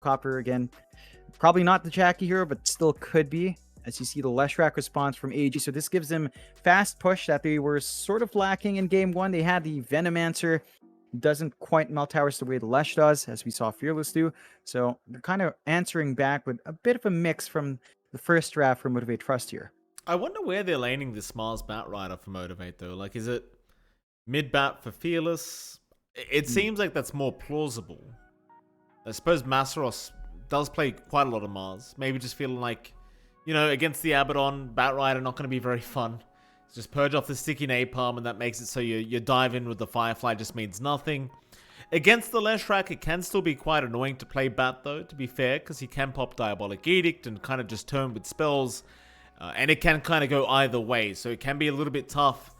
Copper again. Probably not the Jackie hero, but still could be. As you see the Leshrac response from AG. So this gives them fast push that they were sort of lacking in game 1. They had the Venomancer. Doesn't quite melt towers the way the Lesh does, as we saw Fearless do. So they're kind of answering back with a bit of a mix from the first draft for Motivate.Trust here. I wonder where they're laning this Mars Batrider for Motivate, though. Like, is it mid-bat for Fearless? It seems like that's more plausible. I suppose Masaros does play quite a lot of Mars. Maybe just feeling like, you know, against the Abaddon, Batrider not going to be very fun. Just purge off the sticky napalm, and that makes it so you dive in with the Firefly just means nothing. Against the Leshrac, it can still be quite annoying to play Bat, though, to be fair, because he can pop Diabolic Edict and kind of just turn with spells. And it can kind of go either way, so it can be a little bit tough.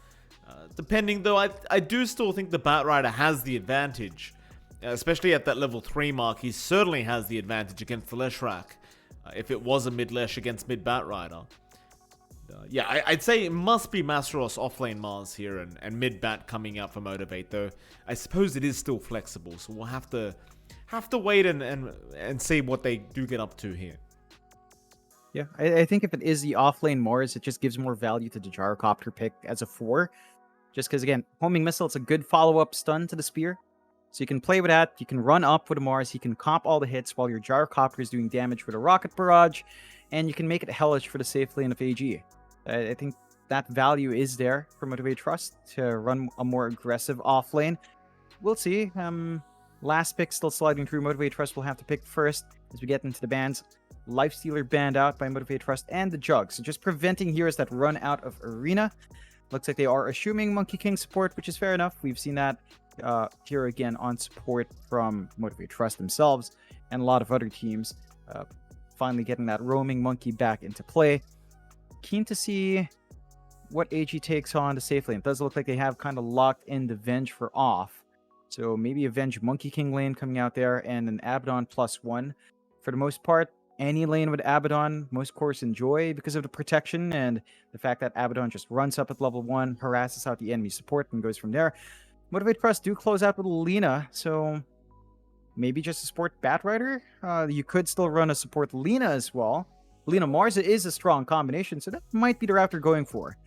Depending, though, I do still think the Batrider has the advantage. Especially at that level 3 mark, he certainly has the advantage against the Leshrac. If it was a mid-Lesh against mid-Batrider. Yeah, I'd say it must be Masteros offlane Mars here and mid-Bat coming out for Motivate, though I suppose it is still flexible, so we'll have to wait and see what they do get up to here. Yeah, I think if it is the offlane Mars, it just gives more value to the Gyrocopter pick as a 4. Just because, again, Homing Missile, it's a good follow-up stun to the Spear. So you can play with that, you can run up with a Mars, you can comp all the hits while your Gyrocopter is doing damage with a Rocket Barrage, and you can make it hellish for the safe lane of AG. I think that value is there for Motivate.Trust to run a more aggressive off lane. We'll see. Last pick still sliding through. Motivate.Trust will have to pick first as we get into the bans. Lifestealer banned out by Motivate.Trust and the Jug. So just preventing heroes that run out of Arena. Looks like they are assuming Monkey King support, which is fair enough. We've seen that here again on support from Motivate.Trust themselves and a lot of other teams. Finally getting that roaming monkey back into play. Keen to see what AG takes on the safe lane. It does look like they have kind of locked in the Venge for off. So maybe a Venge Monkey King lane coming out there and an Abaddon +1. For the most part, any lane with Abaddon, most cores enjoy because of the protection and the fact that Abaddon just runs up at level 1, harasses out the enemy support, and goes from there. Motivate.Trust do close out with Lina, so maybe just a support Batrider. You could still run a support Lina as well. Lina Mars is a strong combination, so that might be the route they're going for.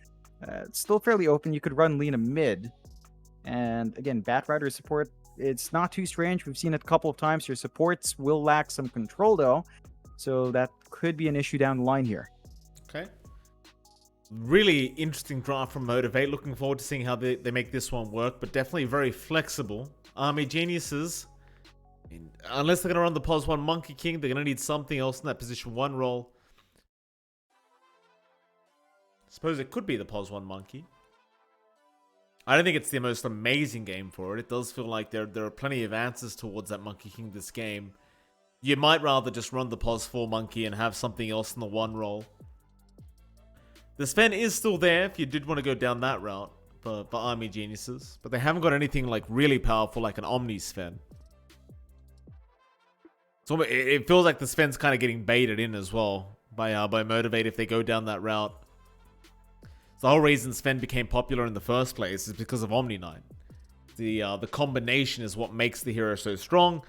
It's still fairly open. You could run Lina mid. And again, Batrider support, it's not too strange. We've seen it a couple of times. Your supports will lack some control, though. So that could be an issue down the line here. Okay. Really interesting draft from Motivate. Looking forward to seeing how they make this one work, but definitely very flexible. Army Geniuses, unless they're going to run the Pos 1 Monkey King, they're going to need something else in that position 1 role. Suppose it could be the Pos 1 Monkey. I don't think it's the most amazing game for it. It does feel like there are plenty of answers towards that Monkey King this game. You might rather just run the Pos 4 Monkey and have something else in the 1 role. The Sven is still there if you did want to go down that route for Army Geniuses. But they haven't got anything like really powerful like an Omni Sven. So it feels like the Sven's kind of getting baited in as well by Motivate if they go down that route. The whole reason Sven became popular in the first place is because of Omni Knight. The combination is what makes the hero so strong.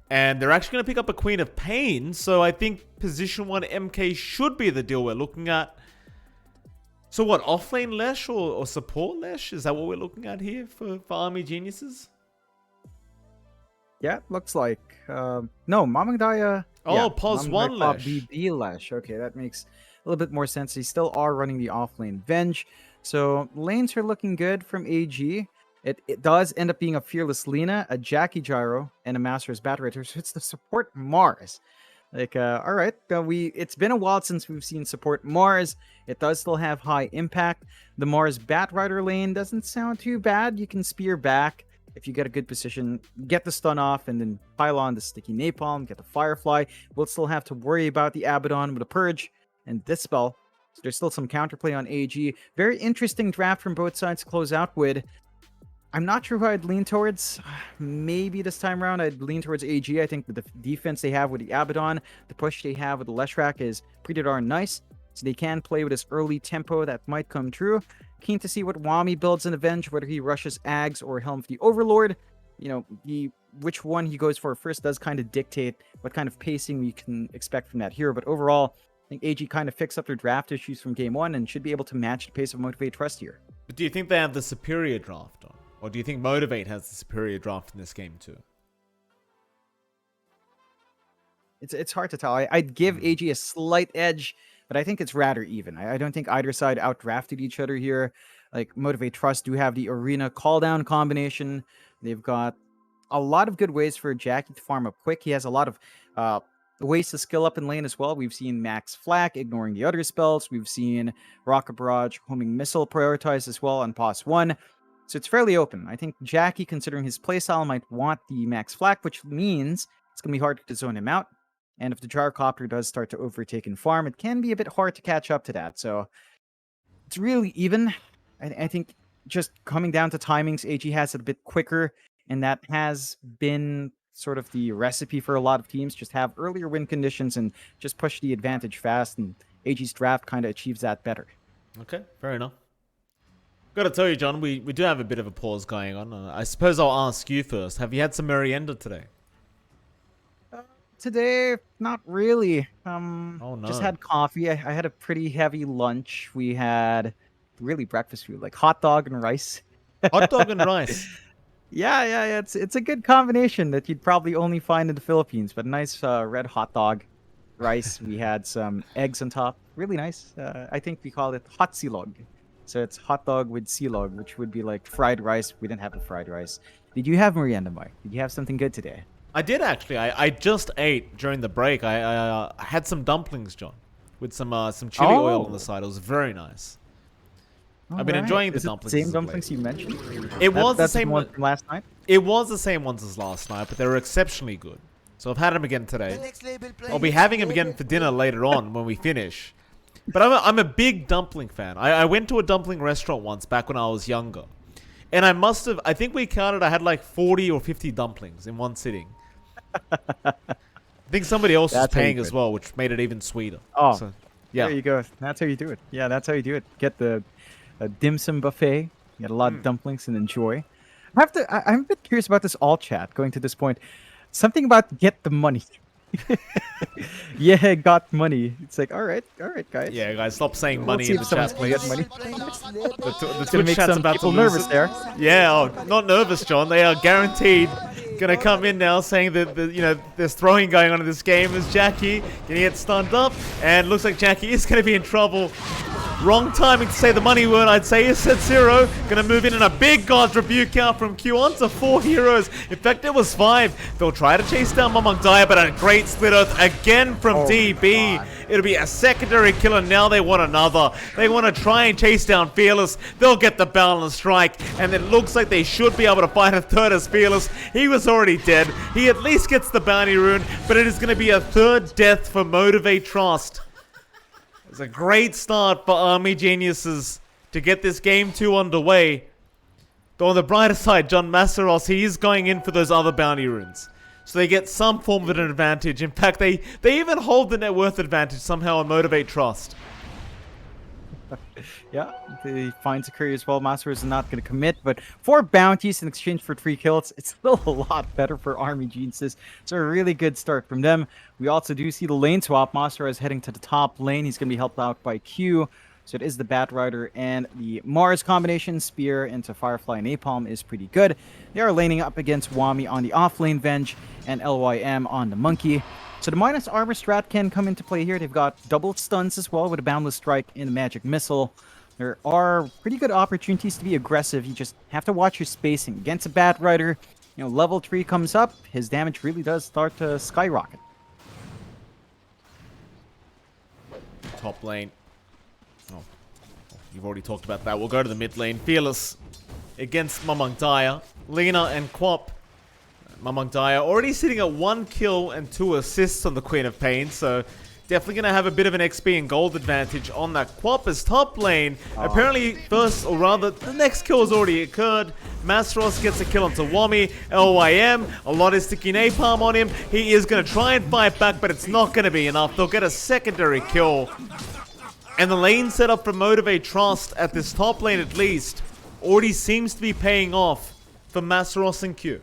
And they're actually going to pick up a Queen of Pain. So I think position 1 MK should be the deal we're looking at. So what, offlane Lesh or support Lesh? Is that what we're looking at here for Army Geniuses? Yeah, looks like. No, Mamangdaya. Oh, yeah, Pos 1 Lesh. BB Lesh. Okay, that makes a little bit more sense. They still are running the offlane Venge. So lanes are looking good from AG. It does end up being a Fearless Lina, a Jackie Gyro, and a Master's Batrider. So it's the support Mars. Like, all right, it's been a while since we've seen support Mars. It does still have high impact. The Mars Batrider lane doesn't sound too bad. You can spear back if you get a good position, get the stun off, and then pile on the sticky napalm, get the Firefly. We'll still have to worry about the Abaddon with a Purge and Dispel. So there's still some counterplay on AG. Very interesting draft from both sides to close out with. I'm not sure who I'd lean towards. Maybe this time around I'd lean towards AG. I think the defense they have with the Abaddon, the push they have with the Leshrac is pretty darn nice. So they can play with this early tempo that might come true. Keen to see what Wami builds in Avenge, whether he rushes Ags or Helm of the Overlord. You know, the which one he goes for first does kind of dictate what kind of pacing we can expect from that hero. But overall, I think AG kind of fixed up their draft issues from game one and should be able to match the pace of Motivate.Trust here. But do you think they have the superior draft on? Or do you think Motivate has the superior draft in this game too? It's hard to tell. I'd give AG a slight edge, but I think it's rather even. I don't think either side outdrafted each other here. Like Motivate.Trust do have the arena call down combination. They've got a lot of good ways for Jackie to farm up quick. He has a lot of ways to skill up in lane as well. We've seen Max Flak ignoring the other spells. We've seen Rocket Barrage, Homing Missile prioritized as well on Pos 1. So it's fairly open. I think Jackie, considering his playstyle, might want the Max Flak, which means it's going to be hard to zone him out. And if the Gyrocopter does start to overtake and farm, it can be a bit hard to catch up to that. So it's really even. I think just coming down to timings, AG has it a bit quicker, and that has been sort of the recipe for a lot of teams. Just have earlier win conditions and just push the advantage fast, and AG's draft kind of achieves that better. Okay, fair enough. Got to tell you, John, we do have a bit of a pause going on. I suppose I'll ask you first. Have you had some merienda today? Today, not really. Oh, no. Just had coffee. I had a pretty heavy lunch. We had really breakfast food, like hot dog and rice. Hot dog and rice. Yeah. It's a good combination that you'd probably only find in the Philippines. But nice red hot dog, rice. We had some eggs on top. Really nice. I think we called it hot silog. So it's hot dog with silog, which would be like fried rice. We didn't have the fried rice. Did you have merienda, Mike? Did you have something good today? I did actually. I just ate during the break. I had some dumplings, John, with some chili oil on the side. It was very nice. I've been enjoying the dumplings. Same dumplings you mentioned? Was the same one from last night. It was the same ones as last night, but they were exceptionally good. So I've had them again today. I'll be having them again for dinner later on when we finish. But I'm a big dumpling fan. I went to a dumpling restaurant once back when I was younger. And I think we counted, I had like 40 or 50 dumplings in one sitting. I think somebody else was paying as well, which made it even sweeter. Oh, so, yeah. There you go. That's how you do it. Yeah, that's how you do it. Get the dim sum buffet. Get a lot of dumplings and enjoy. I'm a bit curious about this all chat going to this point. Something about get the money. Yeah, got money. It's like, all right, guys. Yeah, guys, stop saying money in the chat, please. Get money. The Gonna make some people nervous there. Yeah, not nervous, John. They are guaranteed gonna come in now saying that there's throwing going on in this game as Jackie gonna get stunned up, and looks like Jackie is gonna be in trouble. Wrong timing to say the money word, I'd say, is at 0. Gonna move in a big God's Rebuke count from Q on to 4 heroes. In fact, it was 5. They'll try to chase down Mamangdaya, but a great split earth again from DB. It'll be a secondary kill, and now they want another. They want to try and chase down Fearless. They'll get the balance strike, and it looks like they should be able to find a third as Fearless. He was already dead. He at least gets the bounty rune, but it is going to be a third death for Motivate.Trust. It's a great start for Army Geniuses to get this game 2 underway. Though on the brighter side, John Massaros, he is going in for those other bounty runes. So they get some form of an advantage. In fact, they even hold the net worth advantage somehow on Motivate.Trust. Yeah, he finds a carry as well. Master is not going to commit, but 4 bounties in exchange for 3 kills. It's still a lot better for Army Geniuses. So a really good start from them. We also do see the lane swap. Master is heading to the top lane. He's going to be helped out by Q. So it is the Bat Rider and the Mars combination. Spear into Firefly and Napalm is pretty good. They are laning up against Wami on the off lane Venge and LYM on the Monkey. So the minus armor strat can come into play here. They've got double stuns as well with a Boundless Strike and the Magic Missile. There are pretty good opportunities to be aggressive. You just have to watch your spacing. Against a Bat Rider, level 3 comes up, his damage really does start to skyrocket. Top lane. Oh, you've already talked about that. We'll go to the mid lane. Fearless against Mamangdaya. Lina and Quap. Mamangdaya already sitting at 1 kill and 2 assists on the Queen of Pain, so definitely going to have a bit of an XP and gold advantage on that. Quap is top lane. Apparently, first, or rather, the next kill has already occurred. Masros gets a kill onto Wami. LYM, a lot of sticky napalm on him. He is going to try and fight back, but it's not going to be enough. They'll get a secondary kill. And the lane setup from Motivate.Trust at this top lane at least already seems to be paying off for Masros and Q.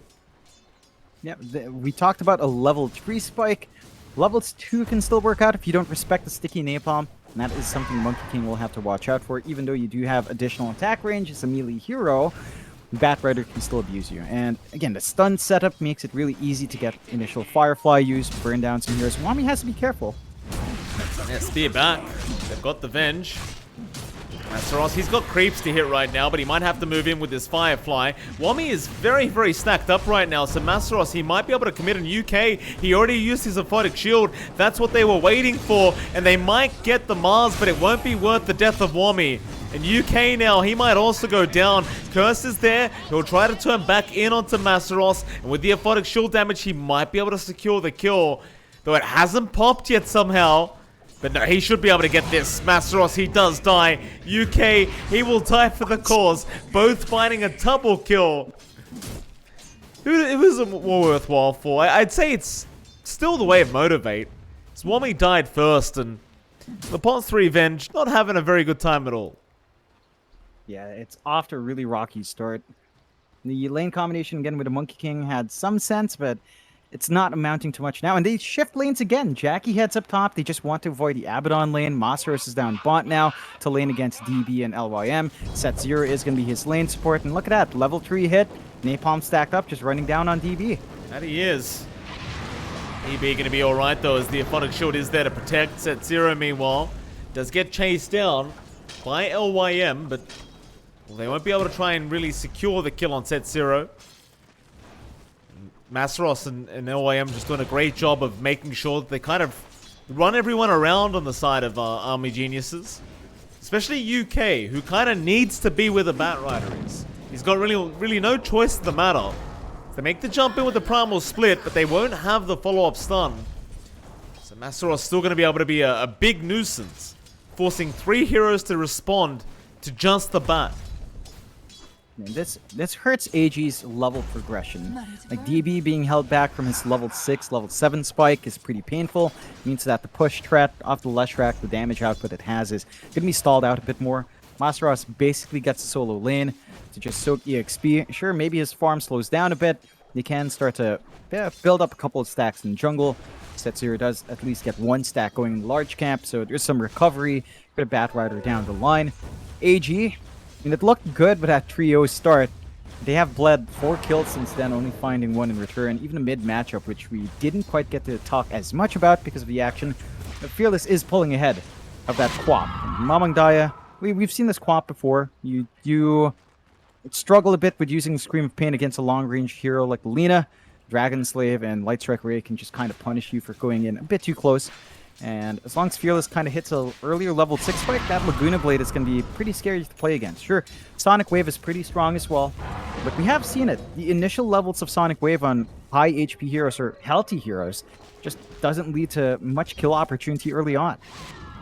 Yeah, we talked about a level 3 spike. Levels 2 can still work out if you don't respect the sticky napalm. And that is something Monkey King will have to watch out for. Even though you do have additional attack range as a melee hero, Bat Rider can still abuse you. And again, the stun setup makes it really easy to get initial Firefly use, burn down some heroes. Wami has to be careful. Yeah, steer back. They've got the Venge. Masteros, he's got creeps to hit right now, but he might have to move in with his Firefly. Wami is very, very stacked up right now, so Masteros, he might be able to commit an UK. He already used his Aphotic Shield. That's what they were waiting for, and they might get the Mars, but it won't be worth the death of Wami. And UK now, he might also go down. Curse is there. He'll try to turn back in onto Masteros, and with the Aphotic Shield damage, he might be able to secure the kill. Though it hasn't popped yet somehow. But no, he should be able to get this. Masteros, he does die. UK, he will die for the cause. Both finding a double kill. It was more worthwhile for. I'd say it's still the way of Motivate. Swami died first, and the Pot 3 Venge not having a very good time at all. Yeah, it's off to a really rocky start. The lane combination again with the Monkey King had some sense, but it's not amounting to much now. And they shift lanes again. Jackie heads up top. They just want to avoid the Abaddon lane. Masteros is down bot now to lane against DB and LYM. Set 0 is going to be his lane support. And look at that. Level 3 hit. Napalm stacked up, just running down on DB. That he is. DB going to be alright though, as the Aphotic Shield is there to protect. Set 0, meanwhile, does get chased down by LYM, but well, they won't be able to try and really secure the kill on Set 0. Masteros and LYM just doing a great job of making sure that they kind of run everyone around on the side of Army Geniuses. Especially UK, who kind of needs to be where the Bat Rider is. He's got really no choice in the matter. They make the jump in with the Primal Split, but they won't have the follow-up stun. So Masteros is still going to be able to be a big nuisance, forcing 3 heroes to respond to just the Bat. This hurts AG's level progression. Like DB being held back from his level 6, level 7 spike is pretty painful. It means that the push threat off the Leshrac, the damage output it has is going to be stalled out a bit more. Masteros basically gets a solo lane to just soak EXP. Sure, maybe his farm slows down a bit. He can start to build up a couple of stacks in jungle. Set 0 does at least get 1 stack going in the large camp, so there's some recovery. Got a Bat Rider down the line. AG, and it looked good with that trio start. They have bled 4 kills since then, only finding 1 in return. Even a mid matchup, which we didn't quite get to talk as much about because of the action. But Fearless is pulling ahead of that Quap. Mamang Daya, we've seen this Quap before. You struggle a bit with using Scream of Pain against a long-range hero like Lina. Dragon Slave and Light Strike Ray can just kind of punish you for going in a bit too close. And as long as Fearless kind of hits an earlier level 6 spike, that Laguna Blade is going to be pretty scary to play against. Sure, Sonic Wave is pretty strong as well, but we have seen it. The initial levels of Sonic Wave on high HP heroes or healthy heroes just doesn't lead to much kill opportunity early on.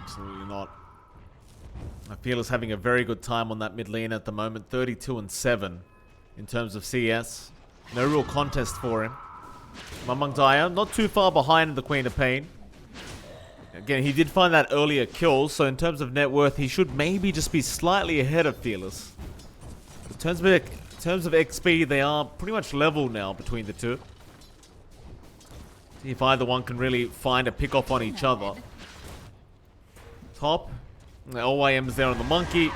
Absolutely not. Fearless having a very good time on that mid lane at the moment, 32-7 in terms of CS. No real contest for him. Mamang Daya, not too far behind the Queen of Pain. Again, he did find that earlier kill, so in terms of net worth, he should maybe just be slightly ahead of Fearless. In terms of XP, they are pretty much level now between the two. See if either one can really find a pick off on each other. Top. LYM is there on the Monkey.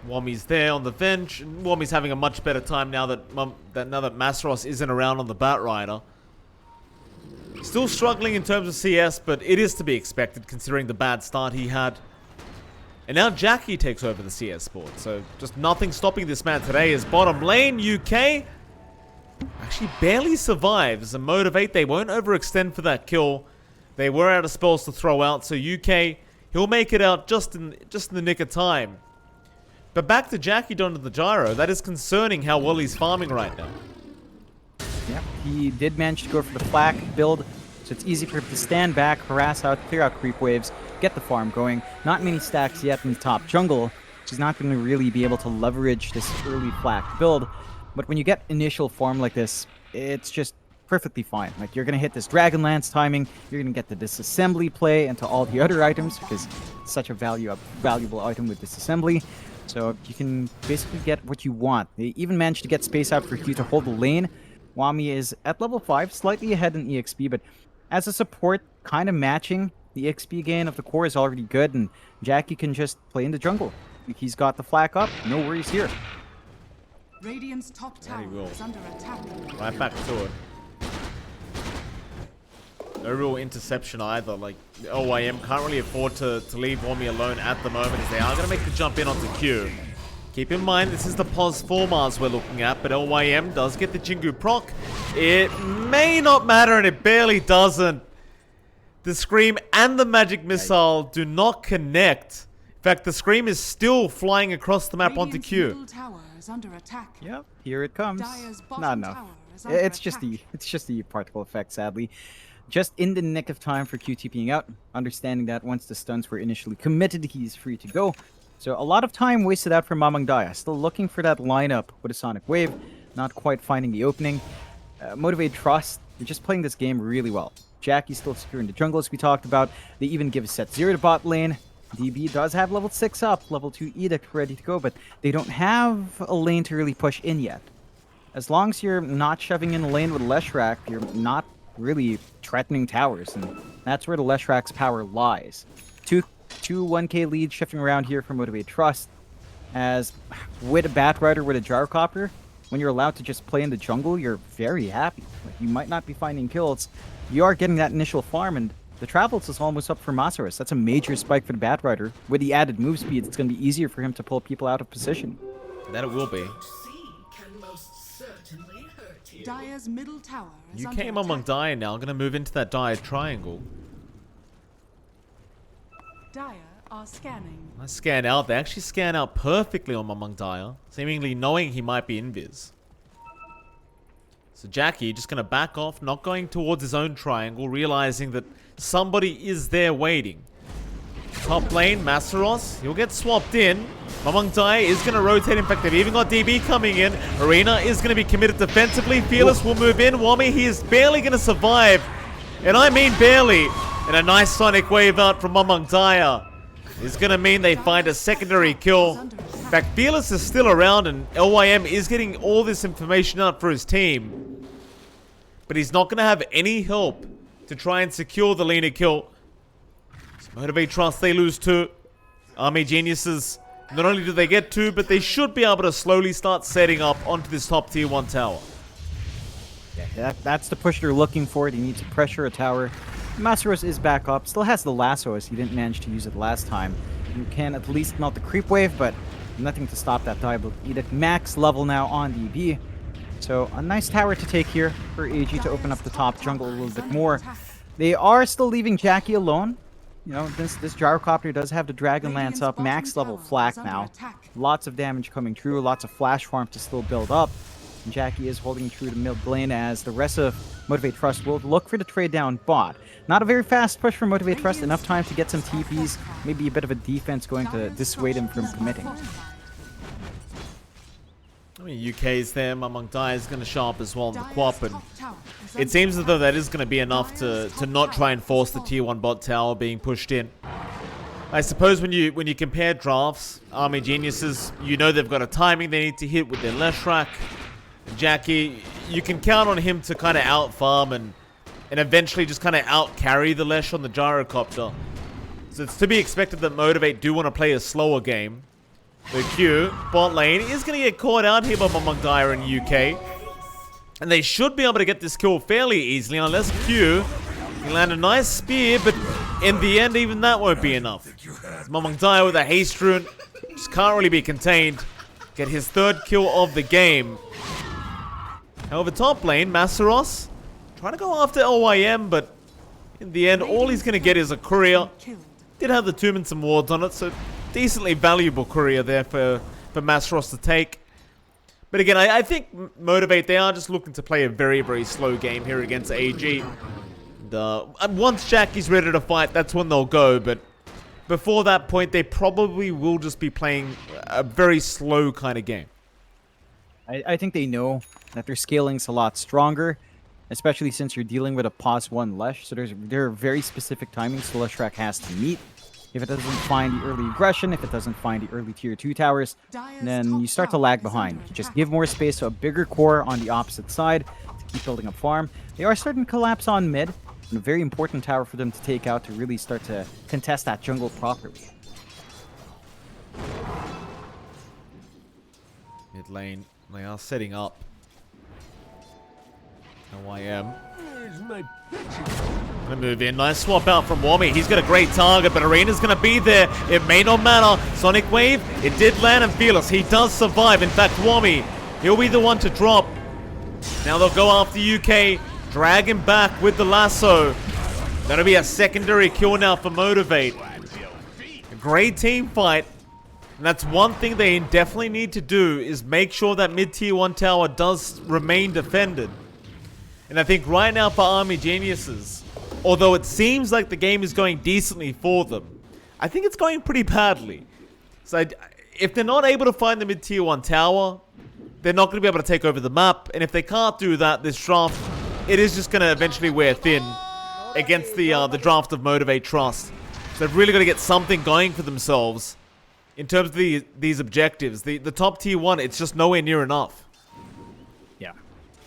Wami's there on the Venge. Wami's having a much better time now that Masteros isn't around on the Bat Rider. Still struggling in terms of CS, but it is to be expected considering the bad start he had. And now Jackie takes over the CS board, so just nothing stopping this man today. Is bottom lane, UK actually barely survives. And Motivate, they won't overextend for that kill. They were out of spells to throw out, so UK, he'll make it out just in the nick of time. But back to Jackie down to the gyro, that is concerning how well he's farming right now. Yeah, he did manage to go for the flak build, so it's easy for him to stand back, harass out, clear out creep waves, get the farm going. Not many stacks yet in the top jungle. He's not going to really be able to leverage this early flak build. But when you get initial farm like this, it's just perfectly fine. Like, you're going to hit this Dragonlance timing, you're going to get the disassembly play into all the other items, because it's such a valuable item with disassembly. So you can basically get what you want. They even managed to get space out for you to hold the lane. Wami is at level 5, slightly ahead in EXP, but as a support, kind of matching the XP gain of the core is already good, and Jackie can just play in the jungle. He's got the flak up, no worries here. Radiant's top tower is under attack. Right back to it. No real interception either. Like, OYM can't really afford to leave Wami alone at the moment, as they are going to make the jump in onto Q. Keep in mind, this is the pos 4 Mars we're looking at, but LYM does get the Jingu proc. It may not matter, and it barely doesn't. The Scream and the Magic Missile do not connect. In fact, the Scream is still flying across the map onto Q. Yep, here it comes. Not enough. It's just the particle effect, sadly. Just in the nick of time for Q TPing out, understanding that once the stuns were initially committed, he's free to go. So a lot of time wasted out for Mamang Daya, still looking for that lineup with a Sonic Wave, not quite finding the opening. Motivate.Trust, they're just playing this game really well. Jackie's still secure in the jungle, as we talked about. They even give a set 0 to bot lane. DB does have level 6 up, level 2 Edict ready to go, but they don't have a lane to really push in yet. As long as you're not shoving in a lane with Leshrac, you're not really threatening towers, and that's where the Leshrac's power lies. Two 1k leads shifting around here for Motivate.Trust, as with a Batrider with a Gyrocopter, when you're allowed to just play in the jungle, you're very happy. Like, you might not be finding kills, you are getting that initial farm, and the travels is almost up for Masaros. That's a major spike for the Batrider. With the added move speed, it's going to be easier for him to pull people out of position. That it will be. Dire's middle tower is You came among Dire now. I'm going to move into that Dire triangle. Dire are scanning. I scan out. They actually scan out perfectly on Among Dire, seemingly knowing he might be invis. So Jackie just going to back off, not going towards his own triangle, realizing that somebody is there waiting. Top lane, Masaros, he'll get swapped in. Mamang Dai is going to rotate. In fact, they've even got DB coming in. Arena is going to be committed defensively. Fearless will move in. Wami, he is barely going to survive. And I mean barely. And a nice Sonic Wave out from Mamang Dai is going to mean they find a secondary kill. In fact, Fearless is still around, and LYM is getting all this information out for his team. But he's not going to have any help to try and secure the Lena kill. Motivate.Trust, they lose 2. Army Geniuses, not only do they get 2, but they should be able to slowly start setting up onto this top tier 1 tower. Yeah, that's the push they're looking for. They need to pressure a tower. Masaros is back up, still has the lasso as he didn't manage to use it last time. You can at least melt the creep wave, but nothing to stop that Diablo Edict. Max level now on DB. So a nice tower to take here for AG to open up the top jungle a little bit more. They are still leaving Jackie alone. You know, this Gyrocopter does have the Dragon Lance up, max level flak now. Lots of damage coming through, lots of flash farm to still build up. And Jackie is holding true to mid lane as the rest of Motivate.Trust will look for the trade down bot. Not a very fast push for Motivate.Trust, enough time to get some TPs, maybe a bit of a defense going to dissuade him from committing. I mean, UK's there, Mamang Dai is going to show up as well in the Quap, and it seems as though that is going to be enough to not try and force the tier 1 bot tower being pushed in. I suppose when you compare drafts, Army Geniuses, you know they've got a timing they need to hit with their Leshrac. Jackie, you can count on him to kind of out-farm and eventually just kind of out-carry the Lesh on the Gyrocopter. So it's to be expected that Motivate do want to play a slower game. The Q, bot lane, is going to get caught out here by Mamang Dai in UK. And they should be able to get this kill fairly easily, unless Q can land a nice spear, but in the end, even that won't be enough. Mamang Dai with a haste rune, just can't really be contained. Get his 3rd kill of the game. However, top lane, Masaros, trying to go after LYM, but in the end, all he's going to get is a courier. Did have the tomb and some wards on it, so decently valuable courier there for Masaros to take. But again, I think Motivate, they are just looking to play a very, very slow game here against AG. And once Jackie's ready to fight, that's when they'll go. But before that point, they probably will just be playing a very slow kind of game. I think they know that their scaling's a lot stronger, especially since you're dealing with a pos 1 Lesh. So there are very specific timings the Leshrac has to meet. If it doesn't find the early aggression, if it doesn't find the early tier 2 towers, then you start to lag behind. Just give more space to a bigger core on the opposite side to keep building up farm. They are starting to collapse on mid. And a very important tower for them to take out to really start to contest that jungle properly. Mid lane, they are setting up. OYM. Gonna move in. Nice swap out from Wami. He's got a great target, but Arena's gonna be there. It may not matter. Sonic Wave, it did land and Fearless. He does survive. In fact, Wami, he'll be the one to drop. Now they'll go after UK, drag him back with the lasso. That'll be a secondary kill now for Motivate. A great team fight. And that's one thing they definitely need to do, is make sure that mid-tier 1 tower does remain defended. And I think right now for Army Geniuses, although it seems like the game is going decently for them, I think it's going pretty badly. So if they're not able to find the mid-tier 1 tower, they're not going to be able to take over the map. And if they can't do that, this draft, it is just going to eventually wear thin against the draft of Motivate.Trust. So they've really got to get something going for themselves in terms of these objectives. The top tier 1, it's just nowhere near enough. Yeah.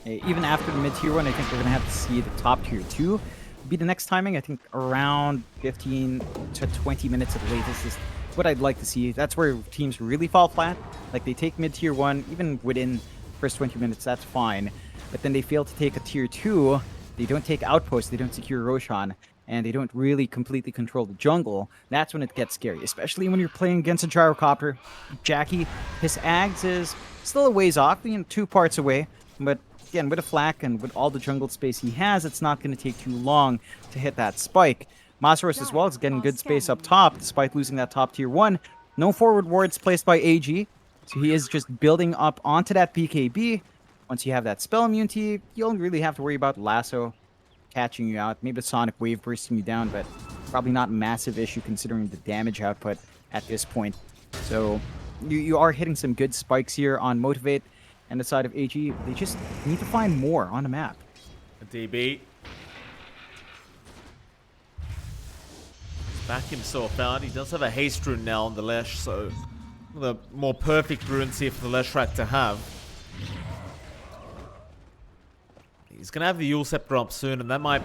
Even after the mid-tier 1, I think we're going to have to see the top tier 2 be the next timing. I think around 15 to 20 minutes at the latest is what I'd like to see. That's where teams really fall flat. Like, they take mid-tier 1, even within first 20 minutes, that's fine. But then they fail to take a tier 2. They don't take Outpost, they don't secure Roshan, and they don't really completely control the jungle. That's when it gets scary, especially when you're playing against a Gyrocopter. Jackie, his Ags is still a ways off, 2 parts away, but again, with a flak and with all the jungle space he has, it's not going to take too long to hit that spike. Masaros as well is getting good space up top, despite losing that top tier 1. No forward wards placed by AG, so he is just building up onto that BKB. Once you have that spell immunity, you don't really have to worry about Lasso catching you out. Maybe the Sonic Wave bursting you down, but probably not a massive issue considering the damage output at this point. So you are hitting some good spikes here on Motivate and the side of AG. They just need to find more on the map. A DB. Back himself out. He does have a haste rune now on the Lesh, so the more perfect runes here for the Leshrac to have. He's going to have the Yule Scepter up soon, and that might,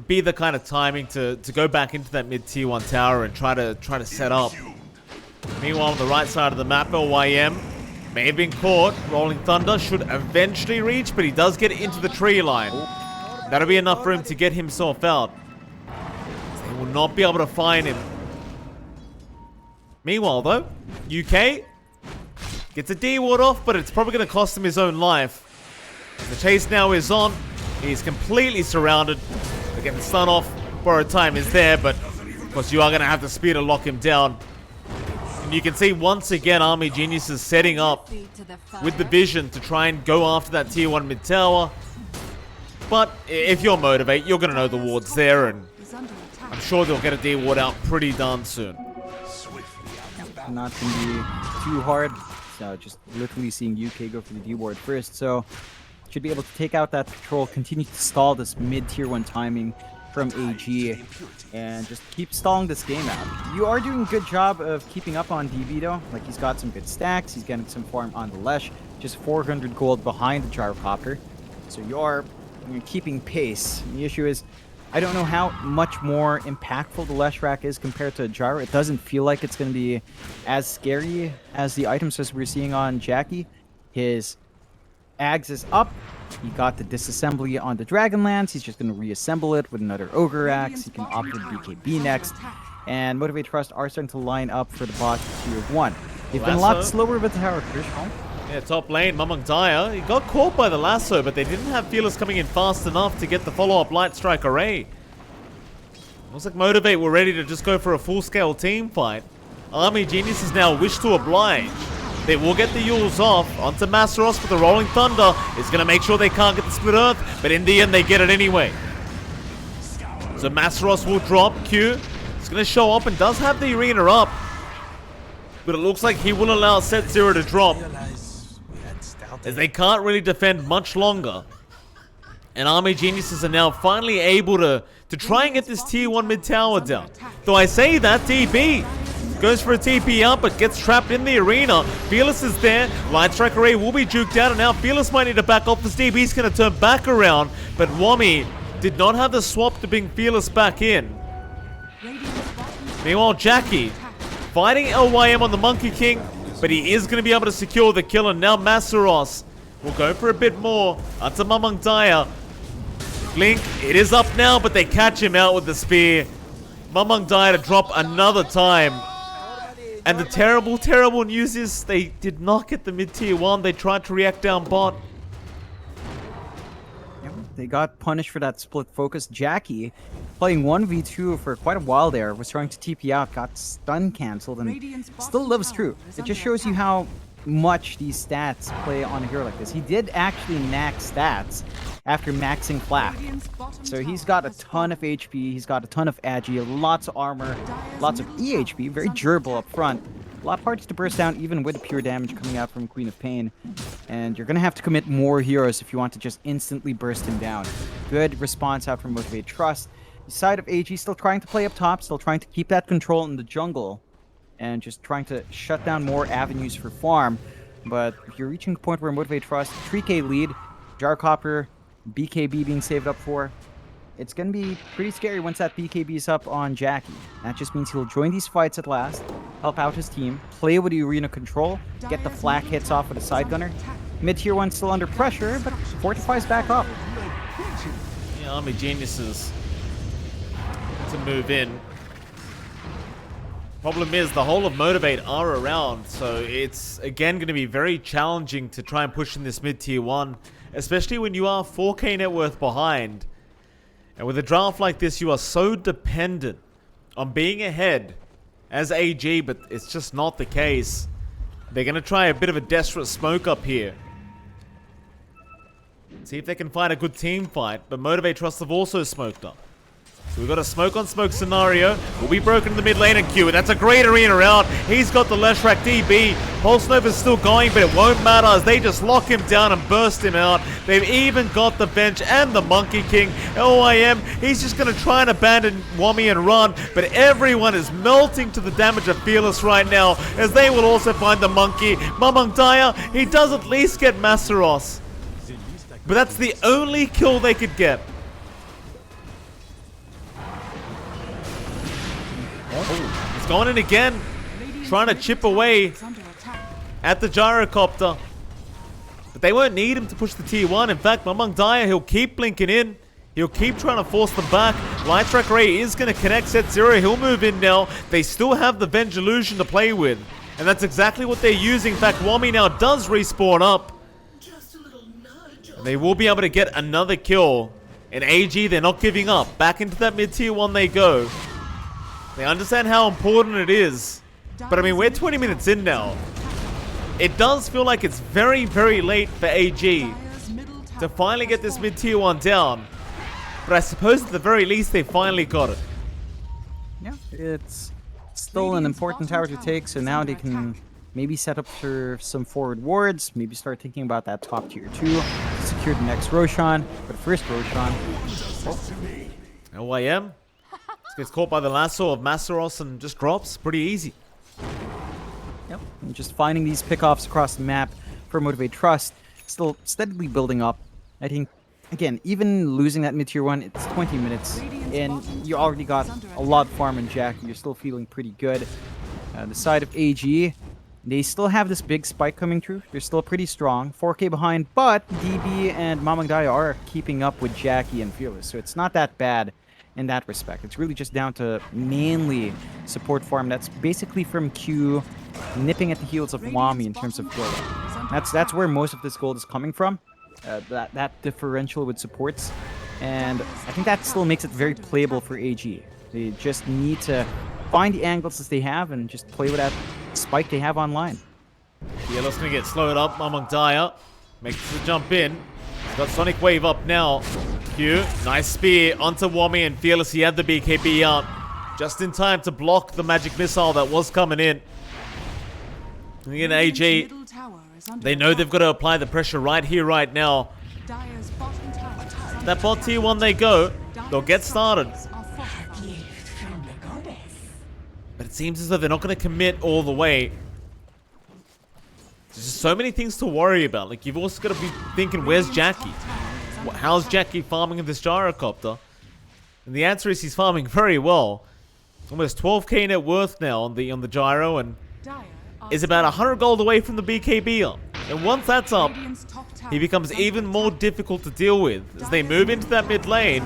be the kind of timing to go back into that mid-tier 1 tower and try to set up. Meanwhile, on the right side of the map, LYM may have been caught. Rolling Thunder should eventually reach, but he does get into the tree line. That'll be enough for him to get himself out. They will not be able to find him. Meanwhile, though, UK gets a D-ward off, but it's probably going to cost him his own life. The chase now is on. He's completely surrounded. Again, the stun off borrowed time is there, but of course you are going to have the spear to lock him down. And you can see once again Army Geniuses setting up with the vision to try and go after that tier 1 mid tower. But if you're Motivate, you're going to know the ward's there, and I'm sure they'll get a D ward out pretty darn soon. Not going to be too hard. So just literally seeing UK go for the D ward first. So should be able to take out that patrol, continue to stall this mid-tier 1 timing from AG, and just keep stalling this game out. You are doing a good job of keeping up on DB though. Like, he's got some good stacks, he's getting some farm on the Lesh, just 400 gold behind the Gyrocopter. So you're keeping pace. The issue is, I don't know how much more impactful the Leshrac is compared to Gyro. It doesn't feel like it's going to be as scary as the items as we're seeing on Jackie. His Ags is up. He got the disassembly on the Dragonlance. He's just going to reassemble it with another Ogre Axe. He can opt for the BKB next. And Motivate.Trust are starting to line up for the bot tier 1. They've been a lot slower with the tower push. Yeah, top lane, Mamang Daya. He got caught by the lasso, but they didn't have Fearless coming in fast enough to get the follow-up Light Strike array. Looks like Motivate were ready to just go for a full-scale team fight. Army Geniuses now wish to oblige. They will get the Yules off onto Masaros, but the Rolling Thunder is going to make sure they can't get the Split Earth, but in the end they get it anyway. So Masaros will drop. Q is going to show up and does have the arena up, but it looks like he will allow Set Zero to drop, as they can't really defend much longer. And Army Geniuses are now finally able to try and get this tier 1 mid tower down. Though I say that, DB Goes for a TP up, but gets trapped in the arena. Fearless is there. Light Strike Array will be juked out, and now Fearless might need to back off this DB's going to turn back around, but Wami did not have the swap to bring Fearless back in. Meanwhile, Jackie fighting LYM on the Monkey King, but he is going to be able to secure the kill, and now Masaros will go for a bit more. Onto Mamang Daya. Blink, it is up now, but they catch him out with the spear. Mamang Daya to drop another time. And the terrible, terrible news is they did not get the mid-tier 1. They tried to react down bot. They got punished for that split focus. Jackie, playing 1v2 for quite a while there, was trying to TP out, got stun cancelled, and still lives true. It just shows you how much these stats play on a hero like this. He did actually max stats after maxing Flak. So he's got a ton of HP, he's got a ton of agi, lots of armor, lots of EHP, very durable up front. A lot of parts to burst down even with the pure damage coming out from Queen of Pain. And you're going to have to commit more heroes if you want to just instantly burst him down. Good response out from Motivate.Trust. The side of AG still trying to play up top, still trying to keep that control in the jungle. And just trying to shut down more avenues for farm. But if you're reaching a point where Motivate.Trust, 3k lead, Gyrocopter, BKB being saved up for, it's going to be pretty scary once that BKB is up on Jackie. That just means he'll join these fights at last, help out his team, play with the arena control, get the flak hits off with a side gunner. Mid-tier 1 still under pressure, but fortifies back up. Yeah, Army Geniuses to move in. Problem is, the whole of Motivate are around, so it's again going to be very challenging to try and push in this mid-tier 1, especially when you are 4k net worth behind. And with a draft like this, you are so dependent on being ahead as AG, but it's just not the case. They're going to try a bit of a desperate smoke up here. See if they can find a good team fight, but Motivate.Trust have also smoked up. So we've got a smoke-on-smoke scenario. Will be broken in the mid lane and Q. That's a great arena round. He's got the Leshrac DB. Pulse Nova's still going, but it won't matter as they just lock him down and burst him out. They've even got the bench and the Monkey King. LYM, he's just going to try and abandon Wami and run, but everyone is melting to the damage of Fearless right now as they will also find the Monkey. Mamang Daya, he does at least get Masaros. But that's the only kill they could get. Oh, he's going in again, trying to chip away at the Gyrocopter. But they won't need him to push the tier 1. In fact, Mamang Daya, he'll keep blinking in. He'll keep trying to force them back. Light Strike Ray is going to connect set 0. He'll move in now. They still have the Venge Illusion to play with. And that's exactly what they're using. In fact, Wami now does respawn up. And they will be able to get another kill. And AG, they're not giving up. Back into that mid-tier 1 they go. They understand how important it is. But I mean, we're 20 minutes in now. It does feel like it's very, very late for AG to finally get this mid-tier 1 down. But I suppose at the very least they finally got it. Yeah, it's still an important tower to take, so now they can maybe set up for some forward wards, maybe start thinking about that top tier 2 to secure the next Roshan. But first Roshan. LYM gets caught by the lasso of Masaros and just drops. Pretty easy. Yep, and just finding these pickoffs across the map for Motivate.Trust, still steadily building up. I think, again, even losing that mid-tier 1, it's 20 minutes, and you already got a lot of farm in Jack, and you're still feeling pretty good. The side of AG, they still have this big spike coming through. They're still pretty strong, 4k behind, but DB and Mamang Daya are keeping up with Jackie and Fearless, so it's not that bad in that respect. It's really just down to mainly support farm. That's basically from Q nipping at the heels of Wami in terms of build-up. That's where most of this gold is coming from. That differential with supports. And I think that still makes it very playable for AG. They just need to find the angles that they have and just play with that spike they have online. Fearless gonna get slowed up. Mamang Daya makes the jump in. He's got Sonic Wave up now. Q, nice spear onto Wami and Fearless. He had the BKB out just in time to block the magic missile that was coming in. And again, AG, they know they've got to apply the pressure right here, right now. That bot tier 1 they go. They'll get started. But it seems as though they're not going to commit all the way. There's just so many things to worry about. Like, you've also got to be thinking, where's Jackie? How's Jackie farming in this gyrocopter? And the answer is he's farming very well. Almost 12k net worth now on the gyro, and is about 100 gold away from the BKB up. And once that's up, he becomes even more difficult to deal with as they move into that mid lane.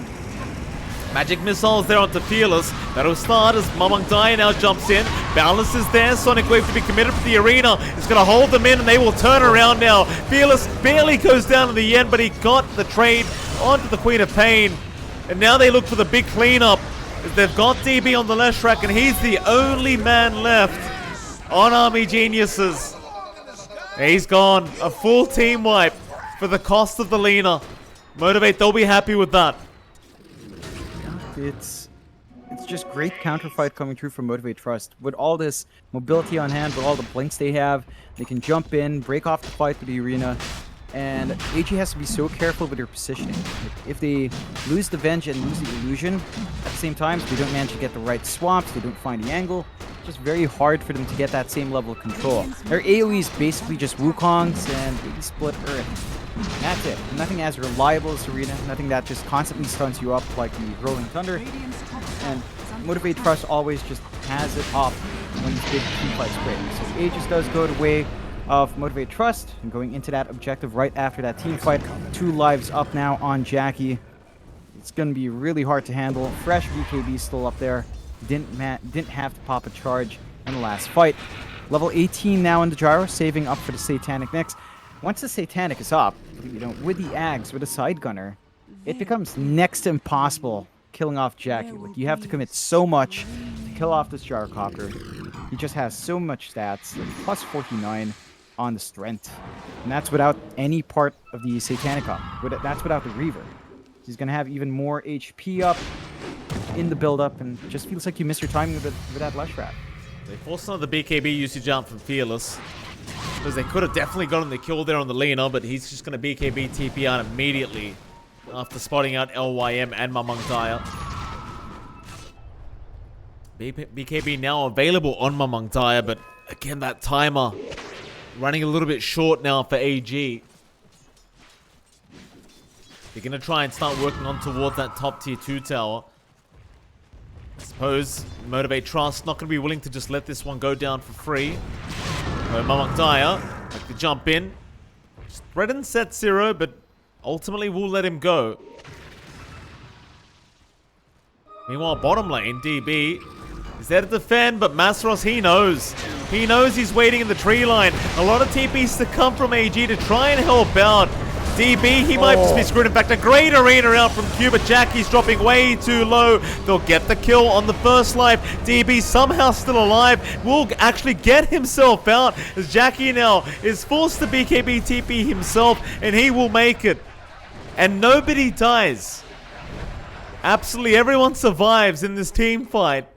Magic missiles there onto Fearless. That'll start as Mamangdaya now jumps in. Balance is there. Sonic Wave to be committed for the arena. It's going to hold them in, and they will turn around now. Fearless barely goes down in the end, but he got the trade onto the Queen of Pain. And now they look for the big cleanup. They've got DB on the left track, and he's the only man left on Army Geniuses. He's gone. A full team wipe for the cost of the Lena. Motivate, they'll be happy with that. It's just great counterfight coming through from Motivate.Trust. With all this mobility on hand, with all the blinks they have, they can jump in, break off the fight with the arena, and AG has to be so careful with their positioning. If they lose the Venge and lose the Illusion, at the same time, they don't manage to get the right swaps, they don't find the angle, it's just very hard for them to get that same level of control. Their AoE is basically just Wukongs and maybe split Earth. That's it. Nothing as reliable as Arena, nothing that just constantly stuns you up like the Rolling Thunder. And Motivate.Trust always just has it up when these big team fights break. So Aegis does go the way of Motivate.Trust and going into that objective right after that team fight. 2 lives up now on Jackie. It's going to be really hard to handle. Fresh BKB still up there. Didn't have to pop a charge in the last fight. Level 18 now in the gyro, saving up for the Satanic next. Once the Satanic is up, you know, with the Ags, with a side gunner, it becomes next to impossible killing off Jackie. Like, you have to commit so much to kill off this gyrocopter. He just has so much stats, like plus 49 on the strength. And that's without any part of the Satanic up. That's without the Reaver. He's going to have even more HP up in the build-up, and it just feels like you missed your timing with that Lush Rat. They forced some of the BKB usage out from Fearless, because they could have definitely gotten the kill there on the Lena, but he's just going to BKB TP out immediately after spotting out LYM and Mamangdaya. BKB now available on Mamangdaya, but again, that timer running a little bit short now for AG. They're going to try and start working on towards that top tier 2 tower. I suppose Motivate.Trust not going to be willing to just let this one go down for free. Mamangdaya like to jump in. Just threaten set 0, but ultimately we'll let him go. Meanwhile, bottom lane, DB is there to defend, but Masros, he knows. He knows he's waiting in the tree line. A lot of TPs to come from AG to try and help out. DB, he might just be screwed. In fact, a great arena out from Q, but Jackie's dropping way too low. They'll get the kill on the first life. DB somehow still alive. Will actually get himself out as Jackie now is forced to BKB TP himself, and he will make it. And nobody dies. Absolutely everyone survives in this team fight.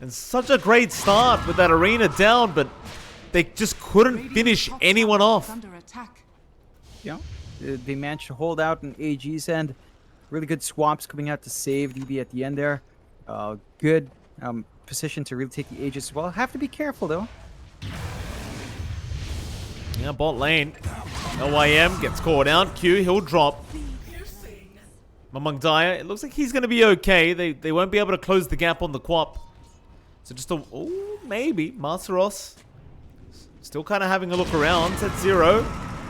And such a great start with that arena down, but they just couldn't finish anyone off. Yeah, they managed to hold out in AG's end. Really good swaps coming out to save DB at the end there. Good position to really take the Aegis as well. Have to be careful though. Yeah, bot lane. LYM gets caught out. Q, he'll drop. Mamangdaya, it looks like he's going to be okay. They won't be able to close the gap on the Quap. So just a... Oh, maybe. Masaros still kind of having a look around. Set 0.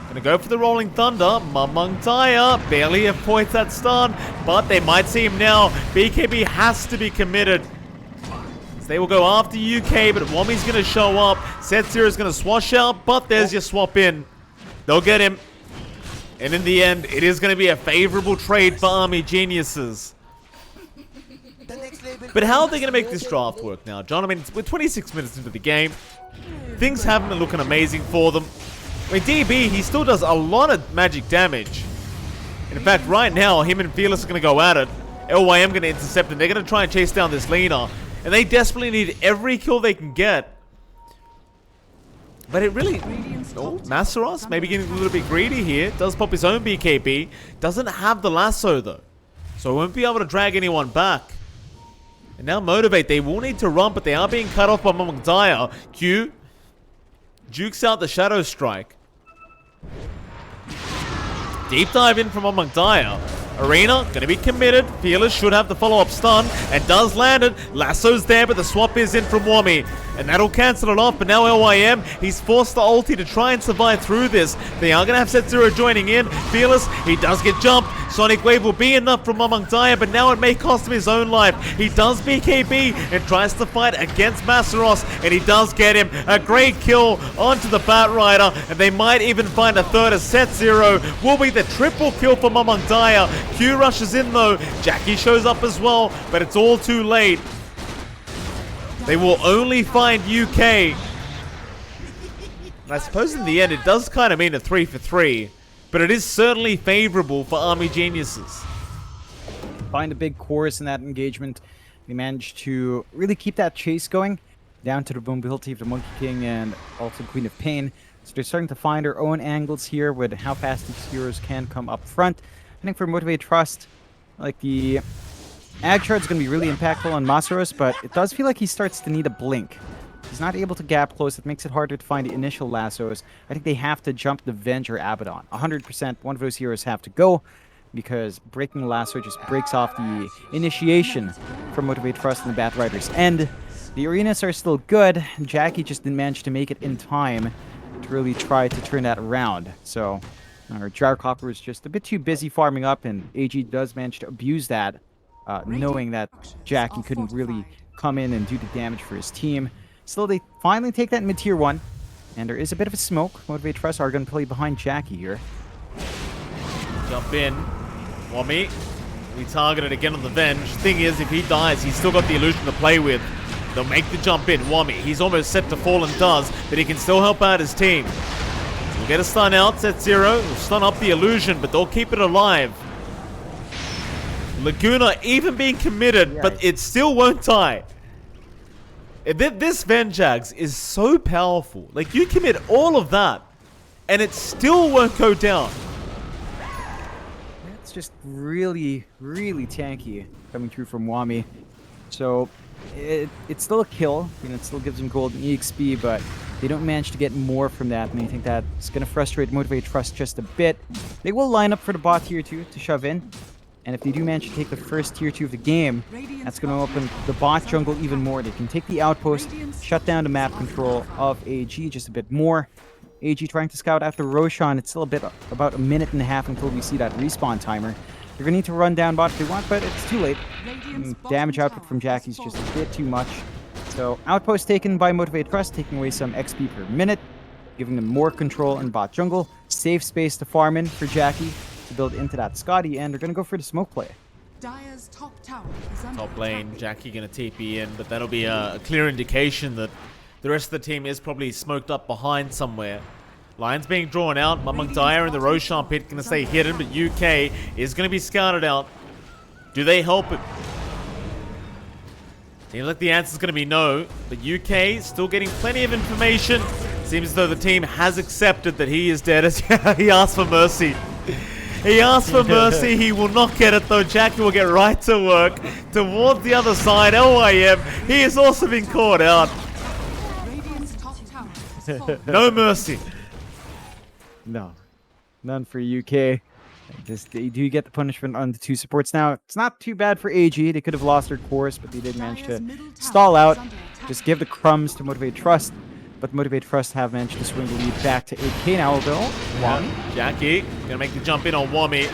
Gonna go for the Rolling Thunder. Mamangdaya barely avoids that stun, but they might see him now. BKB has to be committed. So they will go after UK, but Wami's gonna show up. Set 0 is gonna swash out, but there's your swap in. They'll get him. And in the end, it is gonna be a favorable trade for Army Geniuses. But how are they gonna make this draft work now, John? I mean, we're 26 minutes into the game. Things haven't been looking amazing for them. I mean, DB, he still does a lot of magic damage. In fact, right now, him and Fearless are going to go at it. LYM going to intercept, and they're going to try and chase down this Lena. And they desperately need every kill they can get. But it really... Oh, Masaros maybe getting a little bit greedy here. Does pop his own BKB. Doesn't have the lasso, though. So won't be able to drag anyone back. And now Motivate, they will need to run, but they are being cut off by MG.Trust. Q jukes out the Shadow Strike. Deep dive in from MG.Trust. Arena, going to be committed. Fearless should have the follow-up stun, and does land it. Lasso's there, but the swap is in from Wami. And that'll cancel it off, but now LYM, he's forced the ulti to try and survive through this. They are going to have Set Zero joining in. Fearless, he does get jumped. Sonic Wave will be enough from MG.Trust, but now it may cost him his own life. He does BKB and tries to fight against Masaros, and he does get him. A great kill onto the Batrider, and they might even find a third. As Set Zero will be the triple kill for MG.Trust. Q rushes in though. Jackie shows up as well, but it's all too late. They will only find UK. And I suppose in the end it does kind of mean a 3 for 3, but it is certainly favorable for Army Geniuses. Find a big chorus in that engagement. They managed to really keep that chase going down to the mobility of the Monkey King and also Queen of Pain. So they're starting to find their own angles here with how fast these heroes can come up front. I think for Motivate.Trust, like the Ag Shard is going to be really impactful on Masaros, but it does feel like he starts to need a blink. He's not able to gap close. It makes it harder to find the initial lassos. I think they have to jump the Venge or Abaddon. 100%, one of those heroes have to go, because breaking the lasso just breaks off the initiation from Motivate.Trust and the Batriders. And the arenas are still good. Jackie just didn't manage to make it in time to really try to turn that around. So our Gyrocopter is just a bit too busy farming up, and AG does manage to abuse that, knowing that Jackie couldn't really come in and do the damage for his team. Still, they finally take that mid-tier 1, and there is a bit of a smoke. Motivate.Trust are going to play behind Jackie here. Jump in. Wami. We targeted again on the Venge. Thing is, if he dies, he's still got the illusion to play with. They'll make the jump in. Wami, he's almost set to fall and does, but he can still help out his team. We'll get a stun out. Set Zero will stun up the illusion, but they'll keep it alive. Laguna even being committed, but it still won't die. This Vengeags is so powerful. Like, you commit all of that, and it still won't go down. It's just really, really tanky coming through from Wami. So, it's still a kill. You know, it still gives them gold and EXP, but they don't manage to get more from that, and I think that's going to frustrate Motivate.Trust just a bit. They will line up for the bot tier 2 to shove in. And if they do manage to take the first tier 2 of the game, that's going to open the bot jungle even more. They can take the outpost, shut down the map control of AG just a bit more. AG trying to scout after Roshan. It's still about a minute and a half until we see that respawn timer. They're going to need to run down bot if they want, but it's too late. Damage output from Jackie's just a bit too much. So outpost taken by Motivate.Trust, taking away some XP per minute, giving them more control in bot jungle. Safe space to farm in for Jackie to build into that Scotty, and they're going to go for the smoke play. Dire's top tower is under Top lane, attack. Jackie going to TP in, but that'll be a clear indication that the rest of the team is probably smoked up behind somewhere. Lines being drawn out. MG.Trust in the Roshan pit going to stay hidden, but UK is going to be scouted out. Do they help it? Seems like the answer is going to be no, but UK still getting plenty of information. Seems as though the team has accepted that he is dead. As he asked for mercy. He asked for mercy. He will not get it though. Jackie will get right to work towards the other side. LYM, he has also been caught out. Radiant's top tower is falling. No mercy. No, none for UK. They do get the punishment on the 2 supports. Now, it's not too bad for AG. They could have lost their course, but they did manage to stall out. Just give the crumbs to Motivate.Trust. But Motivate.Trust have managed to swing the lead back to 8k now, though. Wami. Jackie gonna make the jump in on Wami.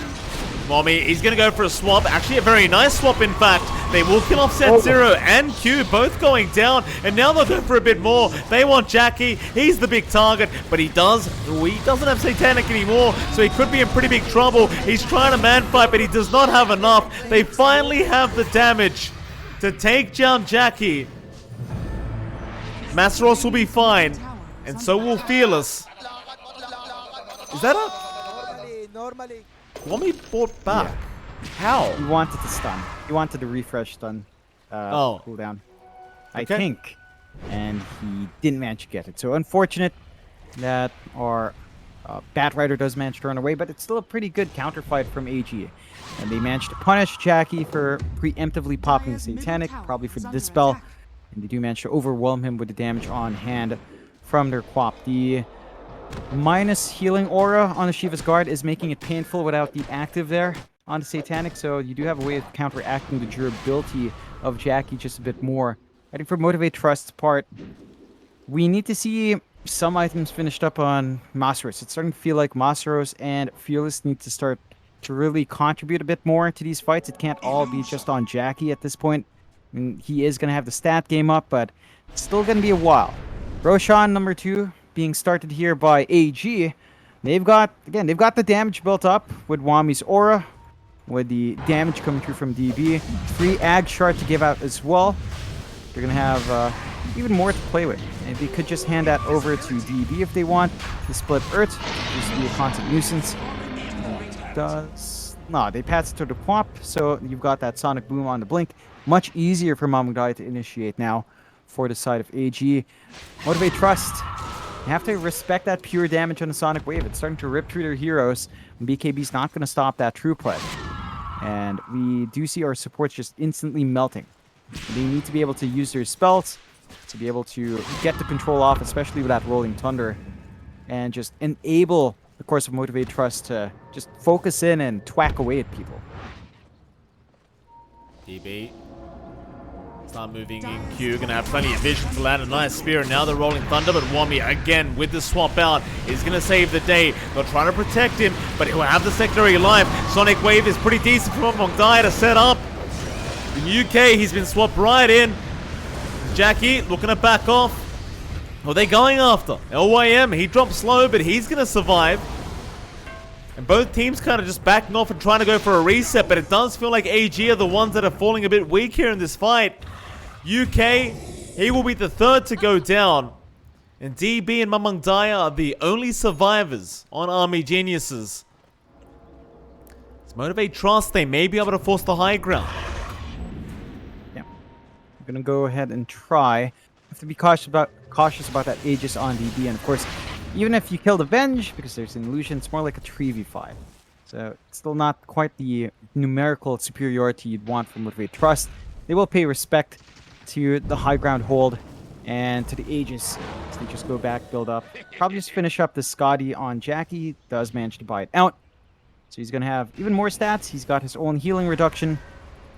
Wami, he's gonna go for a swap. Actually, a very nice swap, in fact. They will kill off Set Zero and Q, both going down. And now they'll go for a bit more. They want Jackie. He's the big target, but he doesn't have Satanic anymore, so he could be in pretty big trouble. He's trying to man fight, but he does not have enough. They finally have the damage to take down Jackie. Masaros will be fine, and so will Fearless. Is that a... Normally. Wami bought back. How? He wanted to stun. He wanted the refresh stun cooldown, I think. And he didn't manage to get it. So unfortunate that our Batrider does manage to run away, but it's still a pretty good counterfight from AG. And they managed to punish Jackie for preemptively popping the Satanic, probably for the Dispel. And they do manage to overwhelm him with the damage on hand from their Quap. The minus healing aura on the Shiva's Guard is making it painful without the active there on the Satanic, so you do have a way of counteracting the durability of Jackie just a bit more. I think for Motivate.Trust's part, we need to see some items finished up on Masaros. It's starting to feel like Masaros and Fearless need to start to really contribute a bit more to these fights. It can't all be just on Jackie at this point. I mean, he is going to have the stat game up, but it's still going to be a while. Roshan, number 2, being started here by AG. They've got the damage built up with Wami's aura, with the damage coming through from DB. 3 Ag Shard to give out as well. They're going to have even more to play with. And they could just hand that over to DB if they want. The split Earth just be a constant nuisance. No, they pass it to the Quap, so you've got that Sonic Boom on the Blink. Much easier for Mamangdai to initiate now for the side of AG. Motivate.Trust. You have to respect that pure damage on the Sonic Wave. It's starting to rip through their heroes. BKB's not going to stop that true play. And we do see our supports just instantly melting. They need to be able to use their spells to be able to get the control off, especially with that Rolling Thunder, and just enable the course of Motivate.Trust to just focus in and twack away at people. DB. Start moving in Q. Gonna have plenty of vision to land a nice spear. And now the Rolling Thunder, but Wami again with the swap out is gonna save the day. They'll try to protect him, but he'll have the secondary life. Sonic Wave is pretty decent from Mongdai to set up. In UK, he's been swapped right in. Jackie looking to back off. What are they going after? LYM, he drops slow, but he's gonna survive. And both teams kind of just backing off and trying to go for a reset, but it does feel like AG are the ones that are falling a bit weak here in this fight. UK, he will be the 3rd to go down. And DB and Mamangdaya are the only survivors on Army Geniuses. It's Motivate.Trust, they may be able to force the high ground. Yeah. I'm going to go ahead and try. Have to be cautious about that Aegis on DB, and of course, even if you kill the Venge, because there's an illusion, it's more like a 3v5. So it's still not quite the numerical superiority you'd want from Motivate.Trust. They will pay respect to the high ground hold and to the Aegis. So they just go back, build up. Probably just finish up the Scotty on Jackie. Does manage to buy it out. So he's going to have even more stats. He's got his own healing reduction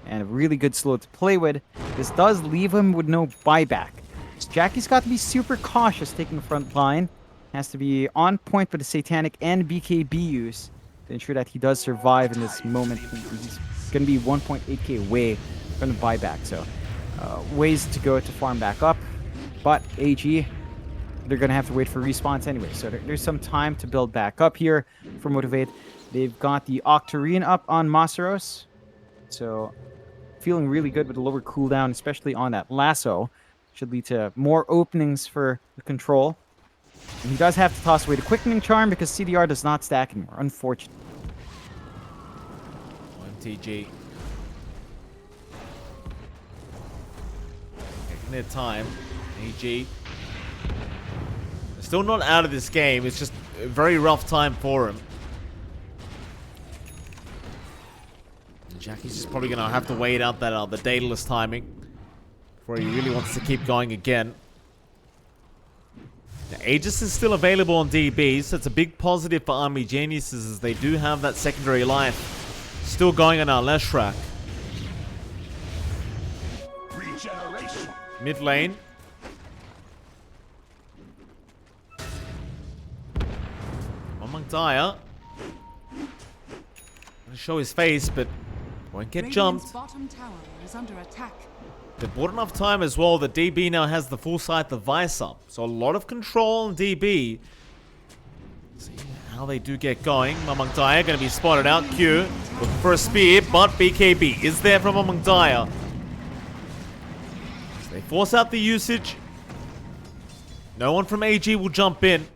and a really good slow to play with. This does leave him with no buyback. So Jackie's got to be super cautious taking the front line. Has to be on point with the Satanic and BKB use to ensure that he does survive in this moment. He's going to be 1.8k away from the buyback. So ways to go to farm back up. But AG, they're going to have to wait for respawns anyway. So there's some time to build back up here for Motivate. They've got the Octarine up on Masaros. So feeling really good with the lower cooldown, especially on that lasso. Should lead to more openings for the control. And he does have to toss away the Quickening Charm because CDR does not stack anymore, unfortunately. MTG. Taking their time. AG. Still not out of this game. It's just a very rough time for him. And Jackie's just probably going to have to wait out that the Daedalus timing before he really wants to keep going again. Now, Aegis is still available on DB, so it's a big positive for Army Geniuses as they do have that secondary life still going on our Leshrak. Mid lane. Mamangdaya. Gonna show his face, but won't get jumped. Bottom tower is under attack. They bought enough time as well that DB now has the full sight device up. So a lot of control on DB. See how they do get going. Mamangdaya going to be spotted out. Q looking for a spear, but BKB is there from Mamangdaya. So they force out the usage. No one from AG will jump in.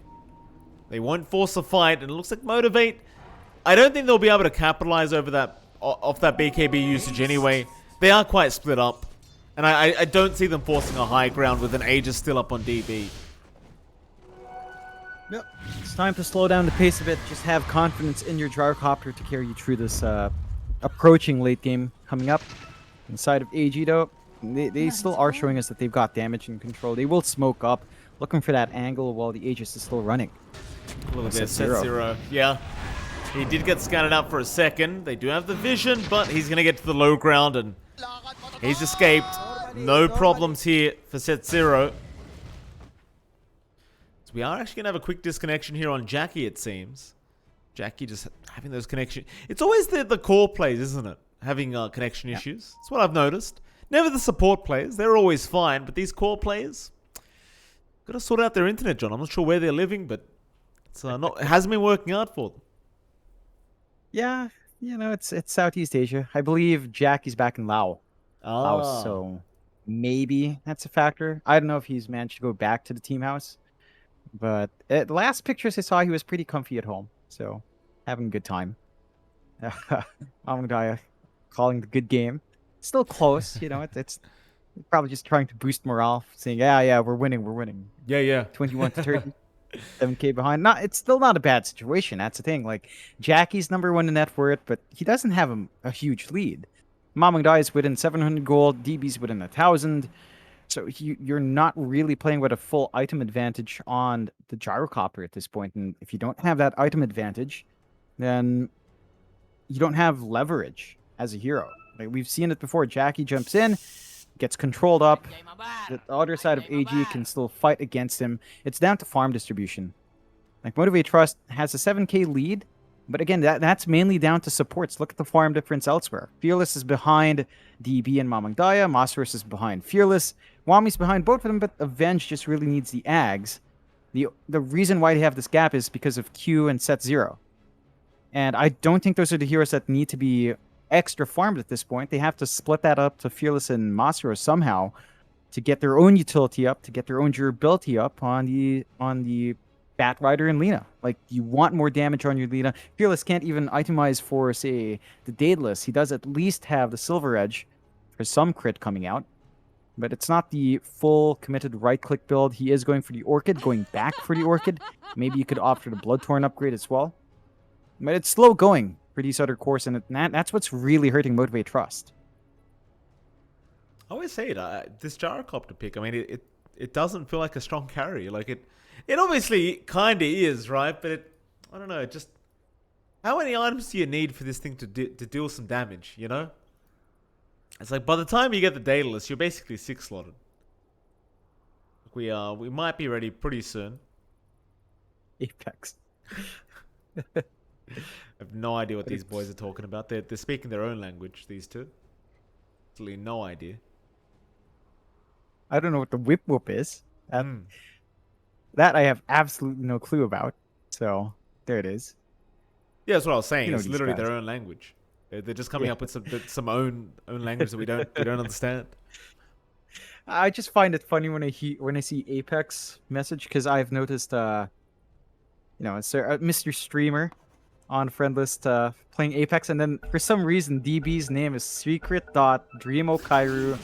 They won't force a fight, and it looks like Motivate. I don't think they'll be able to capitalize over that off that BKB usage anyway. They are quite split up. And I don't see them forcing a high ground with an Aegis still up on DB. Yep. It's time to slow down the pace a bit. Just have confidence in your gyrocopter to carry you through this approaching late game coming up. Inside of AG though, they still are showing us that they've got damage and control. They will smoke up, looking for that angle while the Aegis is still running. A little bit set zero. Yeah. He did get scattered out for a second. They do have the vision, but he's going to get to the low ground and he's escaped. No problems here for set zero. So we are actually going to have a quick disconnection here on Jackie, it seems. Jackie just having those connection. It's always the core plays, isn't it? Having connection issues. That's what I've noticed. Never the support players. They're always fine, but these core players got to sort out their internet, John. I'm not sure where they're living, but it's it hasn't been working out for them. Yeah, you know, it's Southeast Asia. I believe Jackie's back in Laos, so maybe that's a factor. I don't know if he's managed to go back to the team house, but the last pictures I saw, he was pretty comfy at home, so having a good time. Amangdaya calling the good game. Still close, you know, it's probably just trying to boost morale, saying, yeah, we're winning. Yeah. 21 to 30. 7K behind. It's still not a bad situation. That's the thing. Like, Jackie's number 1 in net worth, but he doesn't have a huge lead. Mamangdai is within 700 gold. DB's within 1,000. So you're not really playing with a full item advantage on the gyrocopter at this point. And if you don't have that item advantage, then you don't have leverage as a hero. Like, we've seen it before. Jackie jumps in, gets controlled up. The other side of AG can still fight against him. It's down to farm distribution. Like, Motivate.Trust has a 7K lead, but again, that's mainly down to supports. Look at the farm difference elsewhere. Fearless is behind DB and Mamangdaya. Masaros is behind Fearless. Wami's behind both of them, but Avenge just really needs the Ags. The reason why they have this gap is because of Q and Set Zero. And I don't think those are the heroes that need to be extra farmed at this point. They have to split that up to Fearless and Masaros somehow to get their own utility up, to get their own durability up on the Bat Rider and Lina. Like, you want more damage on your Lina. Fearless can't even itemize for, say, the Daedalus. He does at least have the Silver Edge for some crit coming out, but it's not the full committed right-click build. He is going for the Orchid, going back for the Orchid. Maybe you could opt for the Bloodthorn upgrade as well. But it's slow going for these other cores, and that's what's really hurting Motivate.Trust. I always say it. This gyrocopter pick, I mean, it doesn't feel like a strong carry. Like, it obviously kind of is, right? But I don't know. Just how many items do you need for this thing to deal some damage? You know, it's like by the time you get the Daedalus, you're basically 6 slotted. We might be ready pretty soon. Apex. I have no idea what these boys are talking about. They're speaking their own language, these two. Absolutely no idea. I don't know what the whip whoop is. That I have absolutely no clue about. So there it is. Yeah, that's what I was saying. You know, it's literally their own language. They're just coming up with some own language that we don't understand. I just find it funny when I see Apex message, because I've noticed it's Mr. Streamer on friend list playing Apex, and then for some reason DB's name is secret.dreamokairu,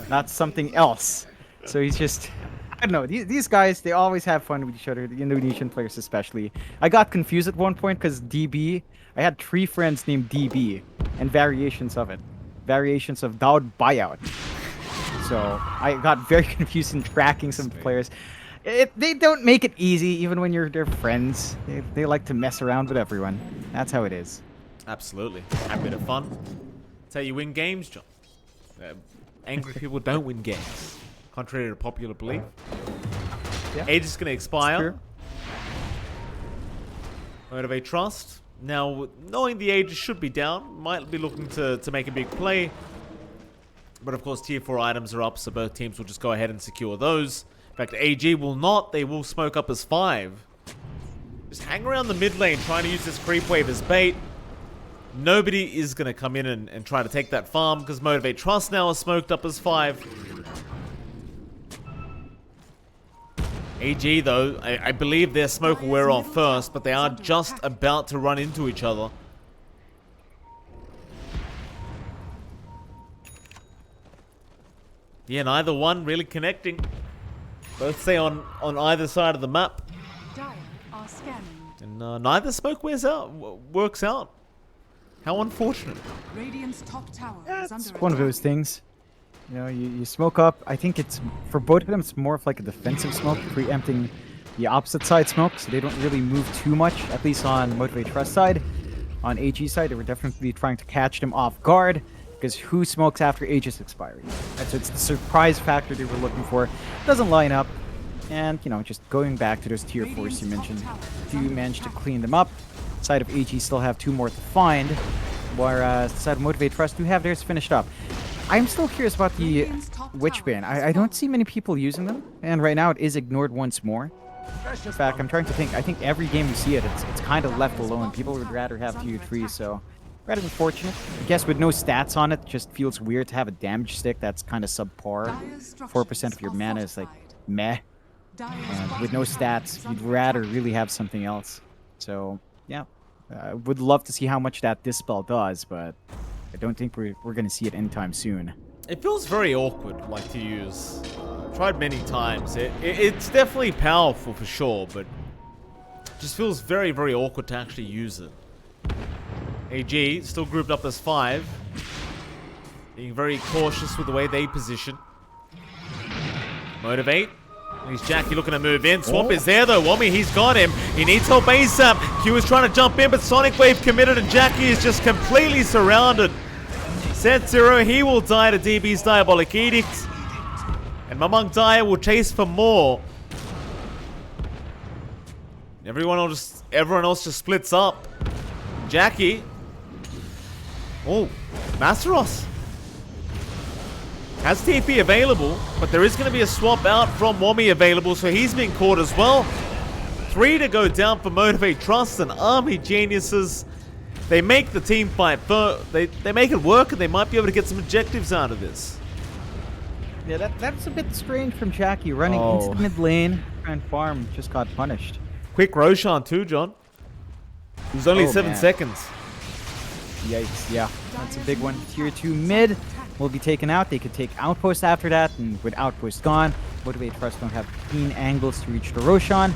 not something else. So he's just, I don't know, these guys, they always have fun with each other, the Indonesian players especially. I got confused at one point because DB, I had 3 friends named DB and variations of it. Variations of Daud Buyout. So I got very confused in tracking some players. They don't make it easy, even when they're friends. They like to mess around with everyone. That's how it is. Absolutely. Have a bit of fun. That's how you win games, John. Angry people don't win games. Contrary to popular belief. Yeah. Age is going to expire. Motivate.Trust. Now, knowing the Aegis should be down, might be looking to make a big play. But of course, tier 4 items are up, so both teams will just go ahead and secure those. In fact, AG will not. They will smoke up as 5. Just hang around the mid lane, trying to use this creep wave as bait. Nobody is going to come in and try to take that farm, because Motivate.Trust now is smoked up as 5. AG, though, I believe their smoke will wear off first, but they are just about to run into each other. Yeah, neither one really connecting. Both stay on either side of the map. Scanning. And neither smoke works out. How unfortunate. Radiant's top tower is It's under one of attack. those things. You know, you smoke up. I think it's, for both of them, it's more of like a defensive smoke, preempting the opposite side smoke, so they don't really move too much, at least on Motivate.Trust side. On AG side, they were definitely trying to catch them off guard, because who smokes after Aegis expiry? So it's the surprise factor they were looking for. Doesn't line up. And, you know, just going back to those tier 4s you mentioned, do manage to clean them up. Side of AG still have 2 more to find, whereas the side of Motivate.Trust do have theirs finished up. I'm still curious about the Witch Bane. I don't see many people using them, and right now it is ignored once more. In fact, I'm trying to think. I think every game we see it, it's kind of left alone. People would rather have tier 3, so rather unfortunate. I guess with no stats on it, just feels weird to have a damage stick that's kind of subpar. 4% of your mana is like meh. And with no stats, you'd rather really have something else. So, yeah. I would love to see how much that Dispel does, but I don't think we're going to see it anytime soon. It feels very awkward, like, to use. Tried many times. It's definitely powerful for sure, but just feels very, very awkward to actually use it. AG still grouped up as 5. Being very cautious with the way they position. Motivate. He's Jackie looking to move in. Swamp is there though. Wami, he's got him. He needs help ASAP. Q is trying to jump in, but Sonic Wave committed, and Jackie is just completely surrounded. Set 0, he will die to DB's Diabolic Edict. And Mamang Daya will chase for more. Everyone else just splits up. Jackie. Oh, Masteros has TP available, but there is going to be a swap out from Wami available, so he's been caught as well. 3 to go down for Motivate.Trust and Army Geniuses. They make the team fight, but they make it work, and they might be able to get some objectives out of this. Yeah, that's a bit strange from Jackie. Running into the mid lane and farm just got punished. Quick Roshan too, John. It was only 7 seconds. Yikes, yeah. That's a big one. Tier 2 mid will be taken out. They could take Outpost after that, and with Outpost gone, Motivate.Trust don't have clean angles to reach the Roshan.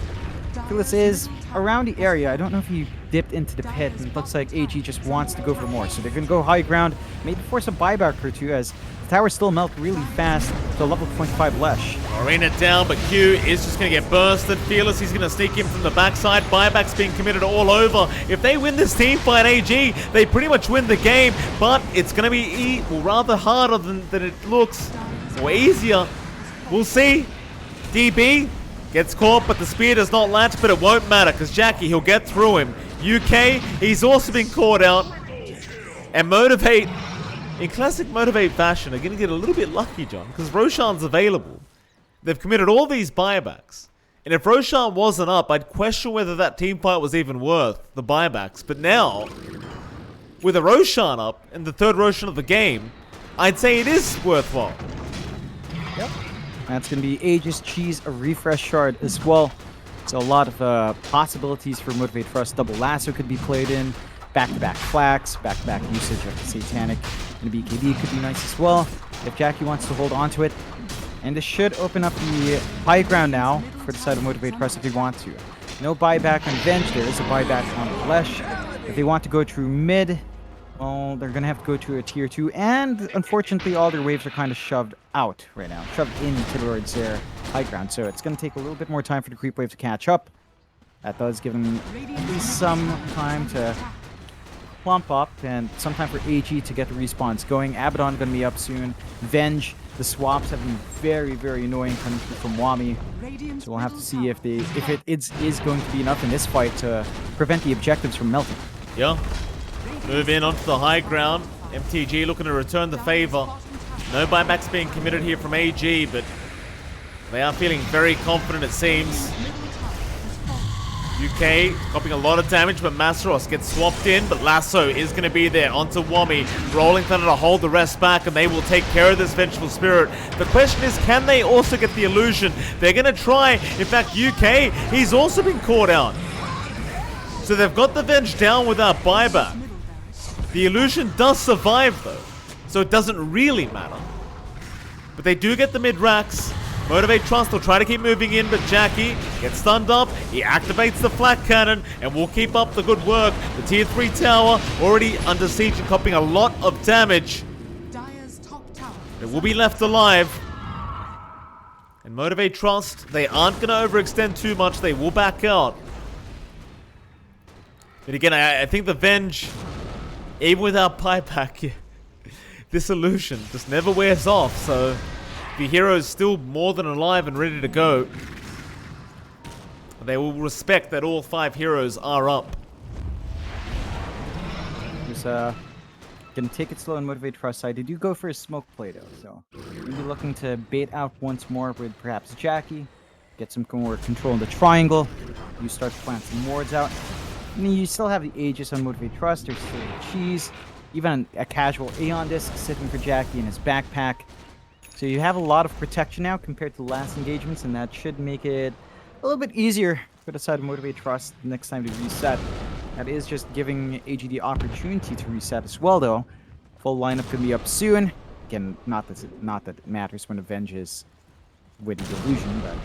Phyllis is around the area. I don't know if he dipped into the pit, and it looks like AG just wants to go for more. So they're going to go high ground, maybe force a buyback or two, as the towers still melt really fast to level 0.5 Lesh. Arena down, but Q is just going to get bursted. Fearless, he's going to sneak in from the backside. Buyback's being committed all over. If they win this team fight, AG, they pretty much win the game, but it's going to be rather harder than it looks, or easier. We'll see. DB gets caught, but the spear does not latch, but it won't matter, because Jackie, he'll get through him. UK, he's also been caught out. And Motivate, in classic Motivate fashion, are going to get a little bit lucky, John, because Roshan's available. They've committed all these buybacks. And if Roshan wasn't up, I'd question whether that team fight was even worth the buybacks. But now, with a Roshan up, and the 3rd Roshan of the game, I'd say it is worthwhile. Yep. That's going to be Aegis Cheese, a refresh shard as well. So a lot of possibilities for Motivate.Trust. Double Lasso could be played in. Back-to-back Flax, back-to-back usage of the Satanic. And the BKB could be nice as well, if Jackie wants to hold on to it. And this should open up the high ground now for the side of Motivate.Trust if they want to. No buyback on Venge. There is a buyback on Flesh. If they want to go through mid, well, they're going to have to go to a tier 2. And unfortunately, all their waves are kind of shoved out right now. Shoved into towards their high ground. So it's going to take a little bit more time for the creep wave to catch up. That does give them at least some time to plump up, and some time for AG to get the respawns going. Abaddon going to be up soon. Venge, the swaps have been very, very annoying coming through from Wami. So we'll have to see if it is going to be enough in this fight to prevent the objectives from melting. Yeah. Move in onto the high ground. MTG looking to return the favor. No buybacks being committed here from AG, but they are feeling very confident, it seems. UK copying a lot of damage, but Masteros gets swapped in, but Lasso is going to be there onto Wami. Rolling Thunder to hold the rest back, and they will take care of this Vengeful Spirit. The question is, can they also get the illusion? They're going to try. In fact, UK, he's also been caught out. So they've got the Venge down without buyback. The illusion does survive, though, so it doesn't really matter. But they do get the mid-racks. Motivate.Trust will try to keep moving in, but Jackie gets stunned up. He activates the flak cannon and will keep up the good work. The tier 3 tower already under siege and copying a lot of damage. Dire's top tower. It will be left alive. And Motivate.Trust, they aren't going to overextend too much. They will back out. But again, I think the Venge, even without buyback, this illusion just never wears off. So the hero is still more than alive and ready to go. They will respect that all 5 heroes are up. Just gonna take it slow and Motivate.Trust side. They do go for a smoke play though, so maybe looking to bait out once more with perhaps Jackie, get some more control in the triangle. You start to plant some wards out. I mean, you still have the Aegis on Motivate.Trust. There's still the cheese, even a casual Aeon disc sitting for Jackie in his backpack. So you have a lot of protection now compared to last engagements, and that should make it a little bit easier for the side of Motivate.Trust next time to reset. That is just giving AG the opportunity to reset as well, though. Full lineup could be up soon. Again, not that it matters when Avenge is with the illusion, but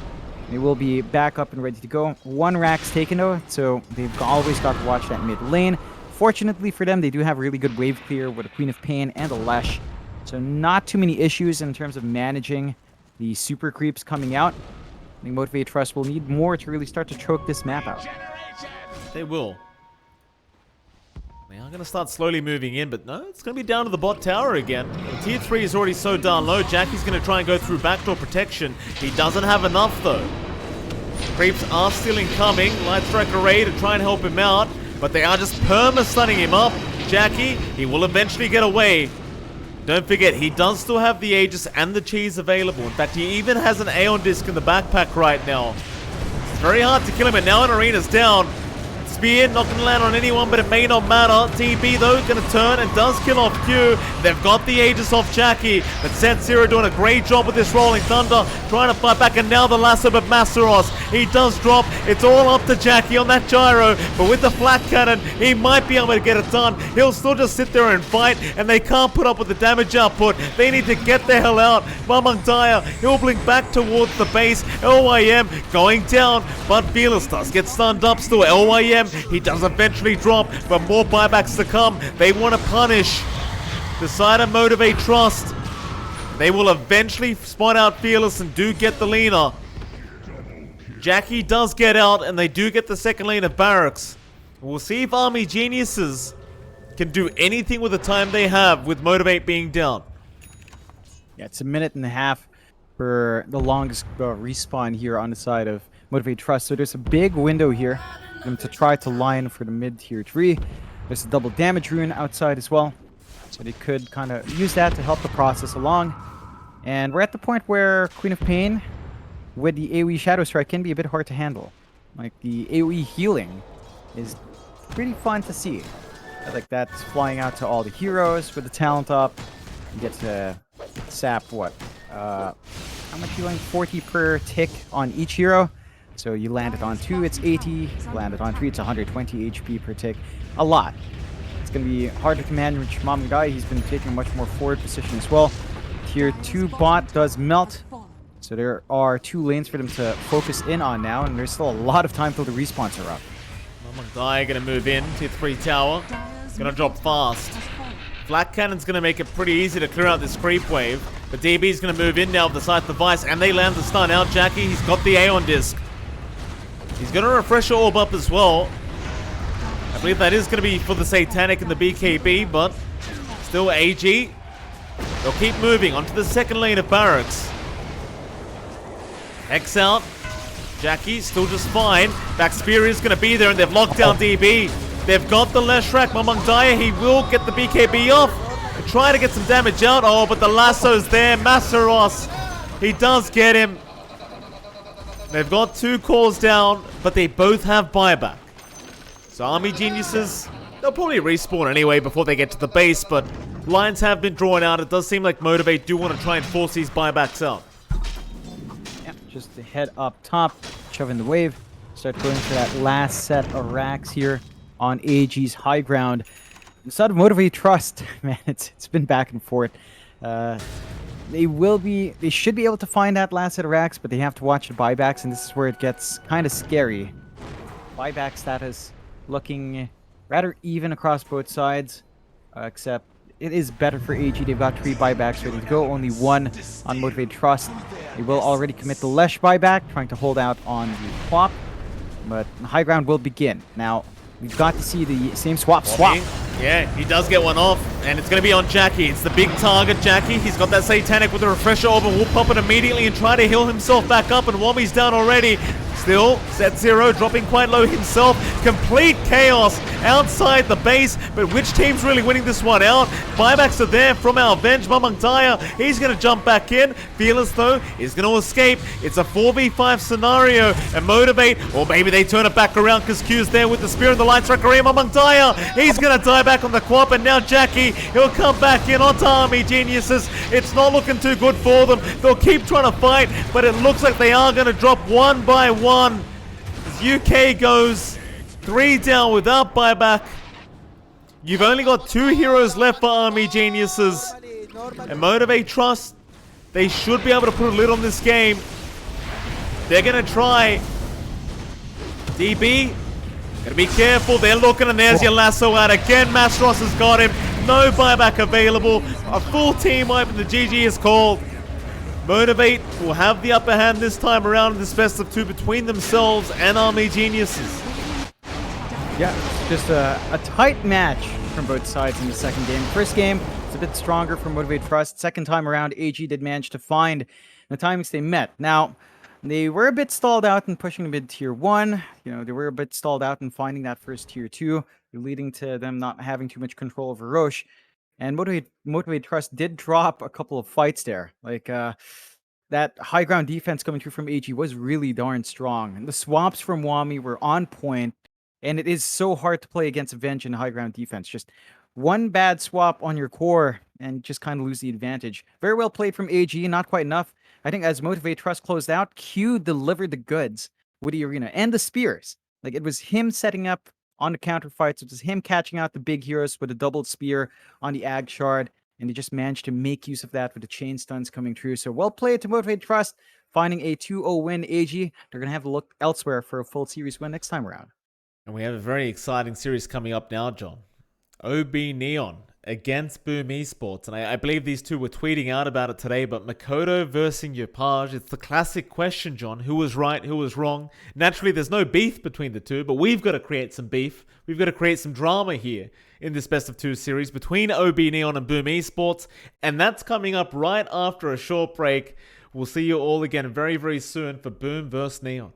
they will be back up and ready to go. 1 Rack's taken though, so they've always got to watch that mid lane. Fortunately for them, they do have really good wave clear with a Queen of Pain and a Lesh. So not too many issues in terms of managing the super creeps coming out. I think Motivate.Trust will need more to really start to choke this map out. They will. They are going to start slowly moving in, but no, it's going to be down to the bot tower again. And tier 3 is already so darn low. Jackie's going to try and go through backdoor protection. He doesn't have enough, though. Creeps are still incoming. Light Strike Array to try and help him out, but they are just perma-stunning him up. Jackie, he will eventually get away. Don't forget, he does still have the Aegis and the cheese available. In fact, he even has an Aeon disc in the backpack right now. It's very hard to kill him, and now an arena's down. Spear not going to land on anyone, but it may not matter. TB, though, going to turn and does kill off Q. They've got the Aegis off Jackie, but Set Zero doing a great job with this Rolling Thunder, trying to fight back, and now the lasso, but Masteros, he does drop. It's all up to Jackie on that gyro, but with the flat cannon, he might be able to get it done. He'll still just sit there and fight, and they can't put up with the damage output. They need to get the hell out. Mamang Daya, he'll blink back towards the base. LYM going down, but Fearless does get stunned up still. LYM, he does eventually drop, but more buybacks to come. They want to punish the side of Motivate.Trust. They will eventually spot out Fearless and do get the leaner. Jackie does get out, and they do get the second lane of Barracks. We'll see if Army Geniuses can do anything with the time they have with Motivate being down. Yeah, it's a minute and a half for the longest respawn here on the side of Motivate.Trust. So there's a big window here for them to try to line for the mid tier 3. There's a double damage rune outside as well. So they could kind of use that to help the process along. And we're at the point where Queen of Pain with the AoE Shadow Strike can be a bit hard to handle. Like, the AoE healing is pretty fun to see. Like, that's flying out to all the heroes with the talent up. You get to sap, what? How much healing? 40 per tick on each hero. So you land it on 2, it's 80. You land it on 3, it's 120 HP per tick. A lot. It's going to be harder to manage Mamang Daya. He's been taking a much more forward position as well. Tier 2 bot does melt. So there are 2 lanes for them to focus in on now, and there's still a lot of time till the respawns are up. Mamang Daya going to move in. Tier 3 tower. Going to drop fast. Flak Cannon's going to make it pretty easy to clear out this creep wave. But DB's going to move in now with the Scythe device, and they land the stun out. Jackie, he's got the Aeon disc. He's going to refresh orb up as well. I believe that is going to be for the Satanic and the BKB, but still AG. They'll keep moving onto the second lane of Barracks. X out. Jackie still just fine. Back Spear is going to be there, and they've locked down DB. They've got the Leshrack. Mamang Daya, he will get the BKB off and try to get some damage out. Oh, but the lasso's there. Masteros, he does get him. They've got 2 calls down, but they both have buyback. So Army Geniuses, they'll probably respawn anyway before they get to the base, but lines have been drawn out. It does seem like Motivate do want to try and force these buybacks out. Yeah, just to head up top, shove in the wave, start going for that last set of racks here on AG's high ground. Instead of Motivate.Trust, man, it's been back and forth. They should be able to find that last set of racks, but they have to watch the buybacks, and this is where it gets kind of scary. Buyback status looking rather even across both sides, except it is better for AG. They've got 3 buybacks ready to go, only 1 on Motivate.Trust. They will already commit the Lesh buyback, trying to hold out on the swap, but the high ground will begin. Now, we've got to see the same swap. Yeah, he does get one off, and it's going to be on Jackie. It's the big target, Jackie. He's got that Satanic with the Refresher Orb, and will pop it immediately and try to heal himself back up, and Wami's down already. Still, Set Zero dropping quite low himself. Complete chaos outside the base, but which team's really winning this one out? Buybacks are there from our Avenge. Mamang Daya, he's going to jump back in. Fearless, though, is going to escape. It's a 4v5 scenario, and Motivate, or maybe they turn it back around because Q's there with the Spear and the Light Strike. Mamang Daya, he's going to die back on the Quap, and now Jackie, he'll come back in onto Army Geniuses. It's not looking too good for them. They'll keep trying to fight, but it looks like they are going to drop one by one. As UK goes 3 down without buyback. You've only got 2 heroes left for Army Geniuses. And Motivate.Trust, they should be able to put a lid on this game. They're going to try. DB, gotta be careful. They're looking, and there's your lasso out again. Masros has got him. No buyback available. A full team wipe, and the GG is called. Motivate will have the upper hand this time around in this best of 2 between themselves and Army Geniuses. Yeah, just a tight match from both sides in the second game. First game, it's a bit stronger for Motivate.Trust. Second time around, AG did manage to find the timings they met. Now, they were a bit stalled out in pushing mid tier 1. You know, they were a bit stalled out in finding that first tier 2, leading to them not having too much control over Roche. And Motivate.Trust did drop a couple of fights there. Like, that high ground defense coming through from AG was really darn strong. And the swaps from Wami were on point. And it is so hard to play against Avenge in high ground defense. Just one bad swap on your core, and you just kind of lose the advantage. Very well played from AG, not quite enough. I think as Motivate.Trust closed out, Q delivered the goods with the arena and the spears. Like, it was him setting up on the counter fights. It was him catching out the big heroes with a doubled spear on the Ag Shard, and he just managed to make use of that with the chain stuns coming through. So well played to Motivate.Trust, finding a 2-0 win. AG, they're going to have to look elsewhere for a full series win next time around. And we have a very exciting series coming up now, John. OB Neon against Boom Esports. And I believe these two were tweeting out about it today, but Makoto versus Yopaj. It's the classic question, John. Who was right? Who was wrong? Naturally, there's no beef between the two, but we've got to create some beef. We've got to create some drama here in this best of 2 series between OB Neon and Boom Esports. And that's coming up right after a short break. We'll see you all again very, very soon for Boom vs Neon.